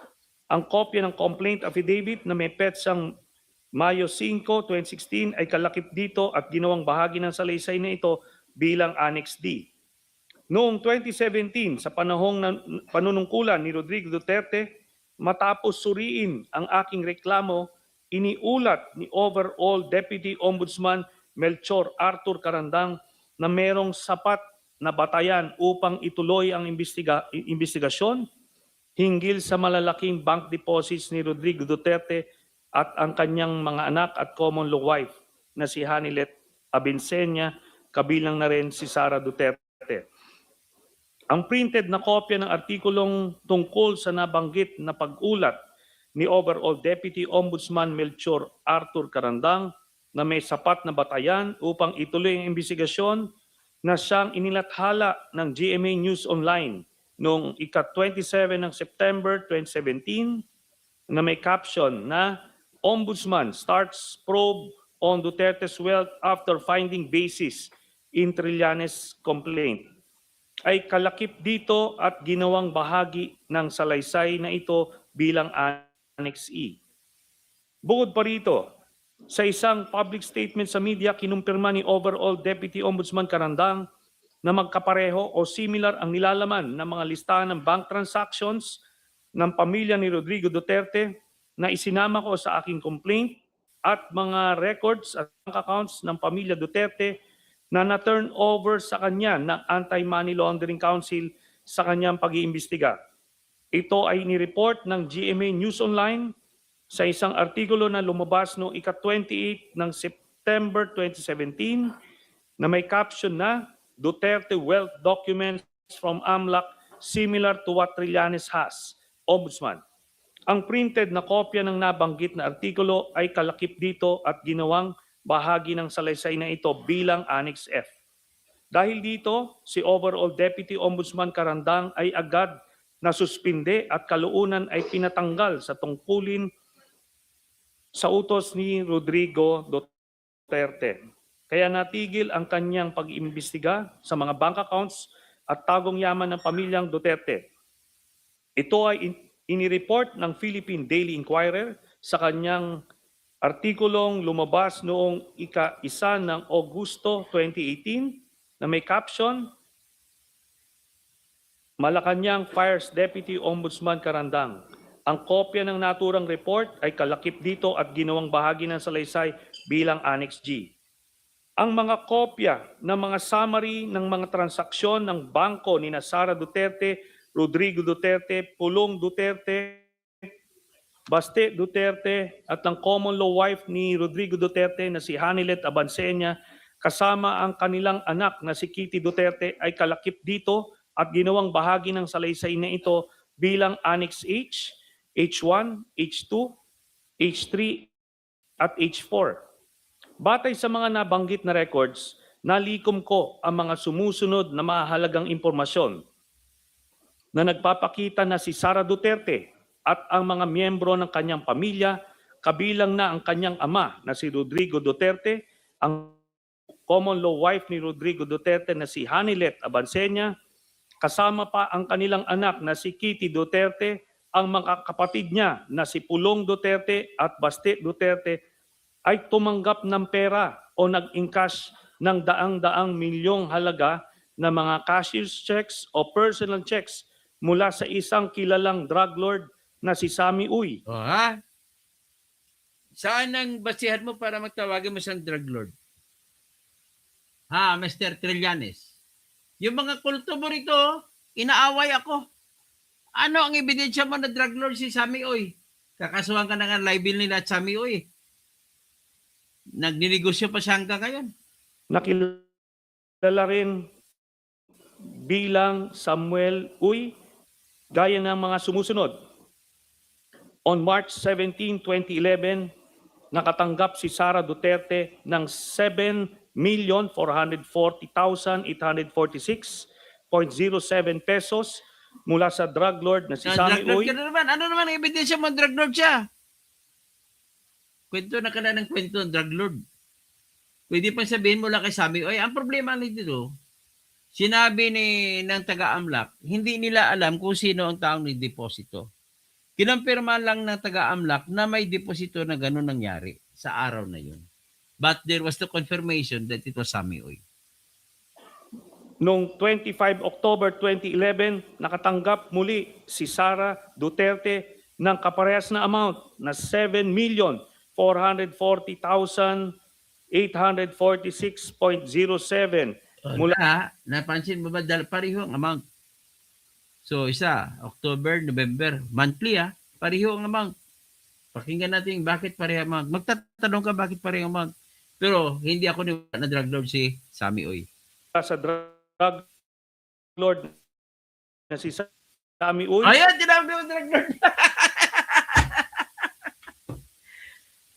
Ang kopya ng complaint affidavit na may petsang Mayo 5, 2016 ay kalakip dito at ginawang bahagi ng salaysay na ito bilang Annex D. Noong 2017, sa panahong panunungkulan ni Rodrigo Duterte, matapos suriin ang aking reklamo, iniulat ni overall Deputy Ombudsman Melchor Arthur Carandang na merong sapat na batayan upang ituloy ang investigasyon hinggil sa malalaking bank deposits ni Rodrigo Duterte at ang kanyang mga anak at common law wife na si Hanilet Abinsenya, kabilang na rin si Sara Duterte. Ang printed na kopya ng artikulong tungkol sa nabanggit na pag-ulat ni overall Deputy Ombudsman Melchor Arthur Carandang na may sapat na batayan upang ituloy ang investigasyon na siyang inilathala ng GMA News Online noong ika-27 ng September 2017 na may caption na Ombudsman starts probe on Duterte's wealth after finding basis in Trillanes complaint, ay kalakip dito at ginawang bahagi ng salaysay na ito bilang Annex E. Bukod pa rito, sa isang public statement sa media, kinumpirma ni overall Deputy Ombudsman Carandang na magkapareho o similar ang nilalaman ng mga listahan ng bank transactions ng pamilya ni Rodrigo Duterte na isinama ko sa aking complaint at mga records at bank accounts ng pamilya Duterte na na-turn over sa kanya ng Anti-Money Laundering Council sa kanyang pag-iimbestiga. Ito ay nireport ng GMA News Online sa isang artikulo na lumabas noong ika-28 ng September 2017 na may caption na Duterte Wealth Documents from AMLAC similar to what Trillanes has, Ombudsman. Ang printed na kopya ng nabanggit na artikulo ay kalakip dito at ginawang bahagi ng salaysay na ito bilang Annex F. Dahil dito, si overall Deputy Ombudsman Carandang ay agad na suspinde at kalaunan ay pinatanggal sa tungkulin sa utos ni Rodrigo Duterte. Kaya natigil ang kanyang pag-iimbestiga sa mga bank accounts at tagong yaman ng pamilyang Duterte. Ito ay inireport ng Philippine Daily Inquirer sa kanyang artikulong lumabas noong ika-1 ng Agosto 2018 na may caption, Malacanang fires Deputy Ombudsman Carandang. Ang kopya ng naturang report ay kalakip dito at ginawang bahagi ng salaysay bilang Annex G. Ang mga kopya ng mga summary ng mga transaksyon ng bangko ni Sara Duterte, Rodrigo Duterte, Pulong Duterte, Baste Duterte at ng common law wife ni Rodrigo Duterte na si Hanilet Abansenia kasama ang kanilang anak na si Kitty Duterte ay kalakip dito at ginawang bahagi ng salaysay na ito bilang Annex H, H1, H2, H3 at H4. Batay sa mga nabanggit na records, nalikom ko ang mga sumusunod na mahalagang impormasyon na nagpapakita na si Sara Duterte at ang mga miyembro ng kanyang pamilya, kabilang na ang kanyang ama na si Rodrigo Duterte, ang common law wife ni Rodrigo Duterte na si Hanilet Abansenia, kasama pa ang kanilang anak na si Kitty Duterte, ang mga kapatid niya na si Pulong Duterte at Baste Duterte ay tumanggap ng pera o nag-encash ng daang-daang milyong halaga na mga cashier's checks o personal checks mula sa isang kilalang drug lord na si Sammy Uy. O ha? Saan ang basihan mo para magtawagin mo siyang drug lord? Ha, Mr. Trillanes? Yung mga kulto mo rito, inaaway ako. Ano ang ebidensya mo na drug lord si Sammy Uy? Kakasuhan ka na nga libel nila at Sammy Uy. Nagninegosyo pa siya hanggang ngayon. Nakilala rin bilang Samuel Uy, gaya ng mga sumusunod. On March 17, 2011, nakatanggap si Sara Duterte ng 7,440,846.07 pesos mula sa drug lord na si Sammy Drug lord Uy. ka na naman. Ano naman ang ebidensya mo? Drug lord siya. Kwento na ka na ng kwento ng drug lord. Pwede pa sabihin mo lang kay Sammy, oy, ang problema nito, sinabi ng taga-AMLAC, hindi nila alam kung sino ang taong nagdeposito. Kinampirma lang ng taga-AMLAC na may deposito na gano'n nangyari sa araw na yun. But there was the confirmation that it was Sammy Uy. Noong 25 October 2011, nakatanggap muli si Sara Duterte ng kaparehas na amount na 7,440,846.07 mula Napansin mo ba pareho ang amount? So isa, October, November, monthly pareho ang amount. Pakinggan natin bakit pareho ang amount. Magtatanong ka bakit pareho ang amount. Pero hindi ako na drug lord si Sammy Uy. sa drug lord na si Sammy Uy. Ayan, tinawag mo drug lord.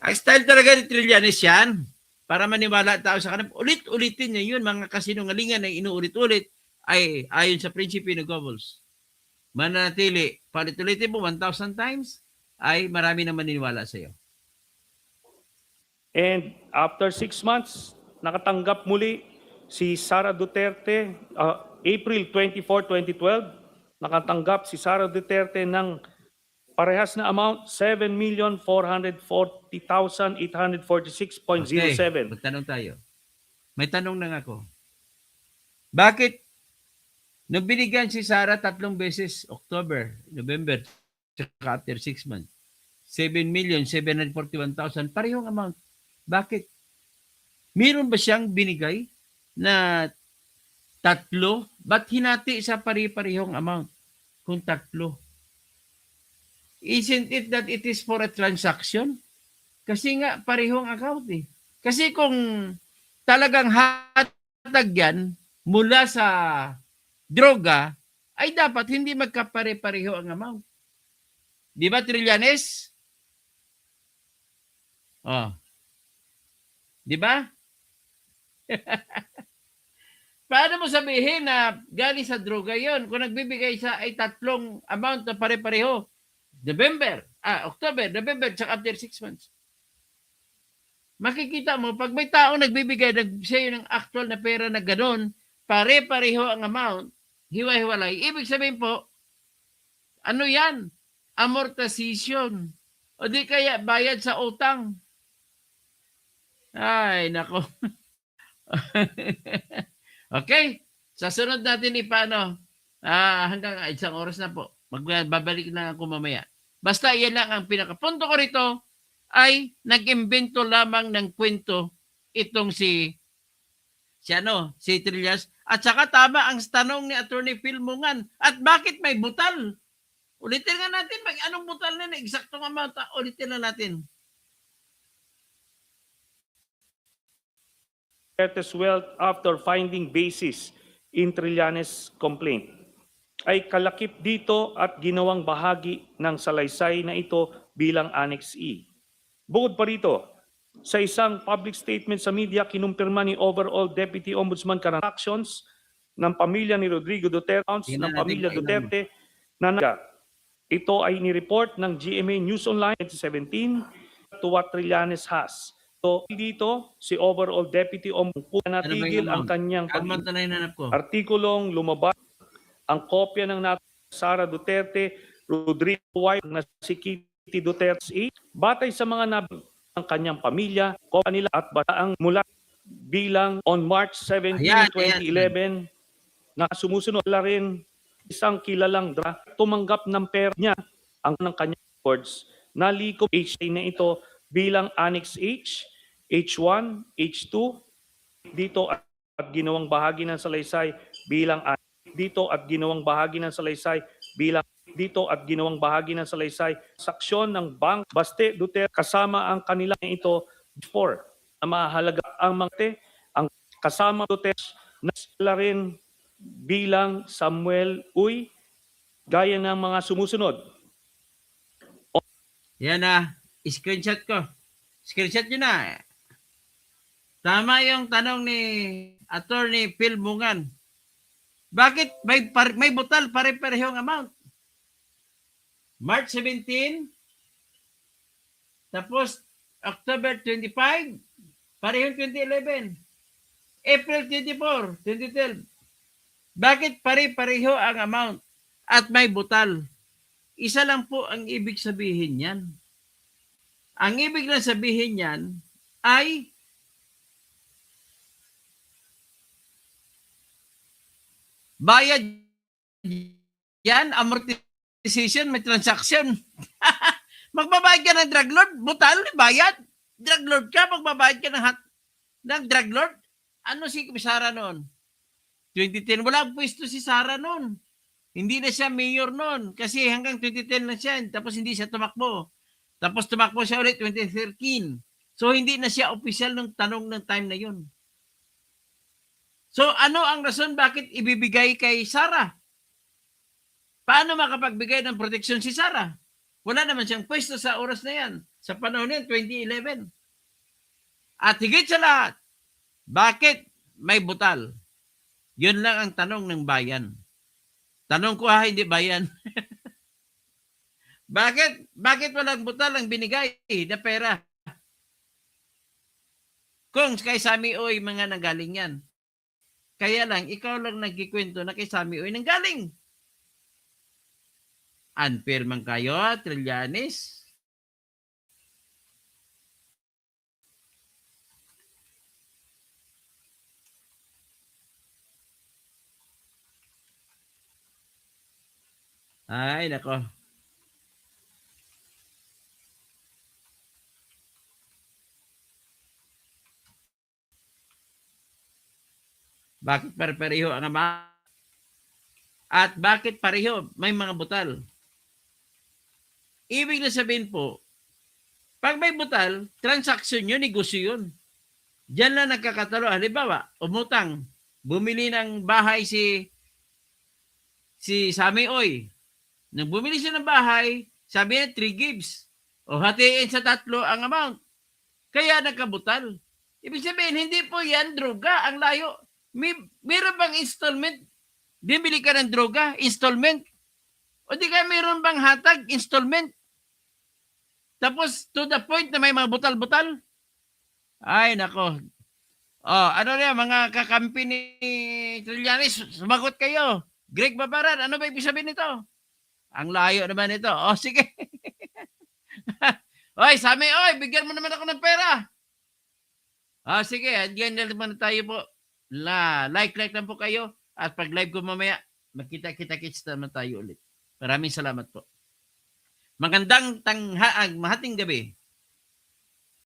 Ang style talaga ni Trillanes yan. Para maniwala tao sa kanila. Ulit-ulitin niya yun. Mga kasinungalingan na inuulit-ulit ay ayon sa prinsipyo ng Goebbels. Mananatili, palit-ulitin mo 1,000 times, ay marami na maniniwala sa iyo. And after 6 months, nakatanggap muli si Sara Duterte, April 24, 2012, nakatanggap si Sara Duterte ng parehas na amount, 7,440,846.07. Magtanong tayo. May tanong na ako. Bakit nung binigyan si Sara 3 beses, October, November, saka after 6 months, 7,741,000, parehong amount. Bakit? Meron ba siyang binigay na 3? Ba't hinati sa pari-parehong amount kung 3? Isn't it that it is for a transaction? Kasi nga parehong account eh. Kasi kung talagang hatag yan mula sa droga, ay dapat hindi magkapare-pareho ang amount. Di ba, Trillanes? Oh. Di ba? Paano mo sabihin na galing sa droga yon kung nagbibigay sa ay 3 amount na pare-pareho? October, November, tsaka after 6 months. Makikita mo, pag may tao nagbibigay sa'yo ng actual na pera na gano'n, pare-pareho ang amount, hiwa-hiwalay. Ibig sabihin po, ano yan? Amortization. O di kaya bayad sa utang. Ay, nako. Okay. Sa sunod natin paano? Hanggang 1 oras na po. Magbabalik na ako mamaya. Basta yan lang ang pinakapunto ko rito ay nag-imbento lamang ng kwento itong si Trillas. At saka tama ang tanong ni Attorney Phil Mungan. At bakit may butal? Ulitin nga natin, anong butal na eksaktong amount? Ulitin na natin. Duterte's wealth after finding basis in Trillanes' complaint ay kalakip dito at ginawang bahagi ng salaysay na ito bilang Annex E. Bukod pa rito, sa isang public statement sa media, kinumpirma ni Overall Deputy Ombudsman transactions ng pamilya ni Rodrigo Duterte, Tingnan ng natin pamilya kailan Duterte na ito ay ni-report ng GMA News Online 2017 to what Trillanes has. So dito, si Overall Deputy Ombudsman Ano ba yung natigil ang amount? kanyang Amount na hinanap ko. artikulong lumabas ang kopya ng Sara Duterte, Rodrigo White na si Kitty Duterte batay sa mga nabi ng kanyang pamilya, kopya nila at bataang mula bilang on March 17, Ayan, 2011 na sumusunod na rin isang kilalang tumanggap ng pera niya ang ng kanyang records na likom HA na ito bilang Annex H, H1, H2 dito at ginawang bahagi ng salaysay bilang dito at ginawang bahagi ng salaysay bilang dito at ginawang bahagi ng salaysay saksyon ng Bank Baste Duterte kasama ang kanilang ito before na mahalaga ang mga ang kasama Duterte na sila rin bilang Samuel Uy gaya ng mga sumusunod. Yan na, screenshot ko. Screenshot nyo na. Tama yung tanong ni Attorney Phil Mungan. Bakit may butal pare-parehong amount? March 17, tapos October 25, parehong 2011. April 24, 2012. Bakit pare-pareho ang amount at may butal? Isa lang po ang ibig sabihin yan. Ang ibig lang sabihin yan ay bayad yan, amortization, may transaction. Magbabayad ka ng drug lord, butal, bayad. Drug lord ka, magbabayad ka ng drug lord. Ano si Sara noon? 2010, wala pwesto si Sara noon. Hindi na siya mayor noon kasi hanggang 2010 lang siya, tapos hindi siya tumakbo. Tapos tumakbo siya ulit 2013. So hindi na siya official ng tanong ng time na yun. So ano ang rason bakit ibibigay kay Sara? Paano makapagbigay ng proteksyon si Sara? Wala naman siyang pwesto sa oras na yan. Sa panahon yan, 2011. At higit sa lahat, bakit may butal? Yun lang ang tanong ng bayan. Tanong ko hindi bayan. Bakit walang butal ang binigay na pera? Kung kay Sami Oy mga nanggaling yan. Kaya lang, ikaw lang nagkikwento na kay Sami Oy nanggaling. Unfair man kayo, Trillanes. Ay, nako. Bakit pareho ang ama? At bakit pareho? May mga butal. Ibig na sabihin po, pag may butal, transaction yun, negosyo yun. Diyan lang nagkakatalo. Halimbawa, umutang, bumili ng bahay si Sami Oy. Nang bumili siya ng bahay, sabi niya 3 gives. O hatiin sa 3 ang amount. Kaya nagkabutal. Ibig sabihin, hindi po yan droga. Ang layo. Meron bang installment? Bibili ka ng droga, installment. O di kaya meron bang hatag, installment? Tapos to the point na may mga butal-butal. Ay, nako. Ano na mga kakampi ni Trillanes, sumagot kayo. Greg Babaran, ano ba ibig sabihin nito? Ang layo naman ito. Sige. Oy, Sami, bigyan mo naman ako ng pera. Sige, diyan na naman tayo po. Like lang po kayo. At pag live ko mamaya, magkita-kita-kits naman tayo ulit. Maraming salamat po. Magandang tanghaag, mahating gabi.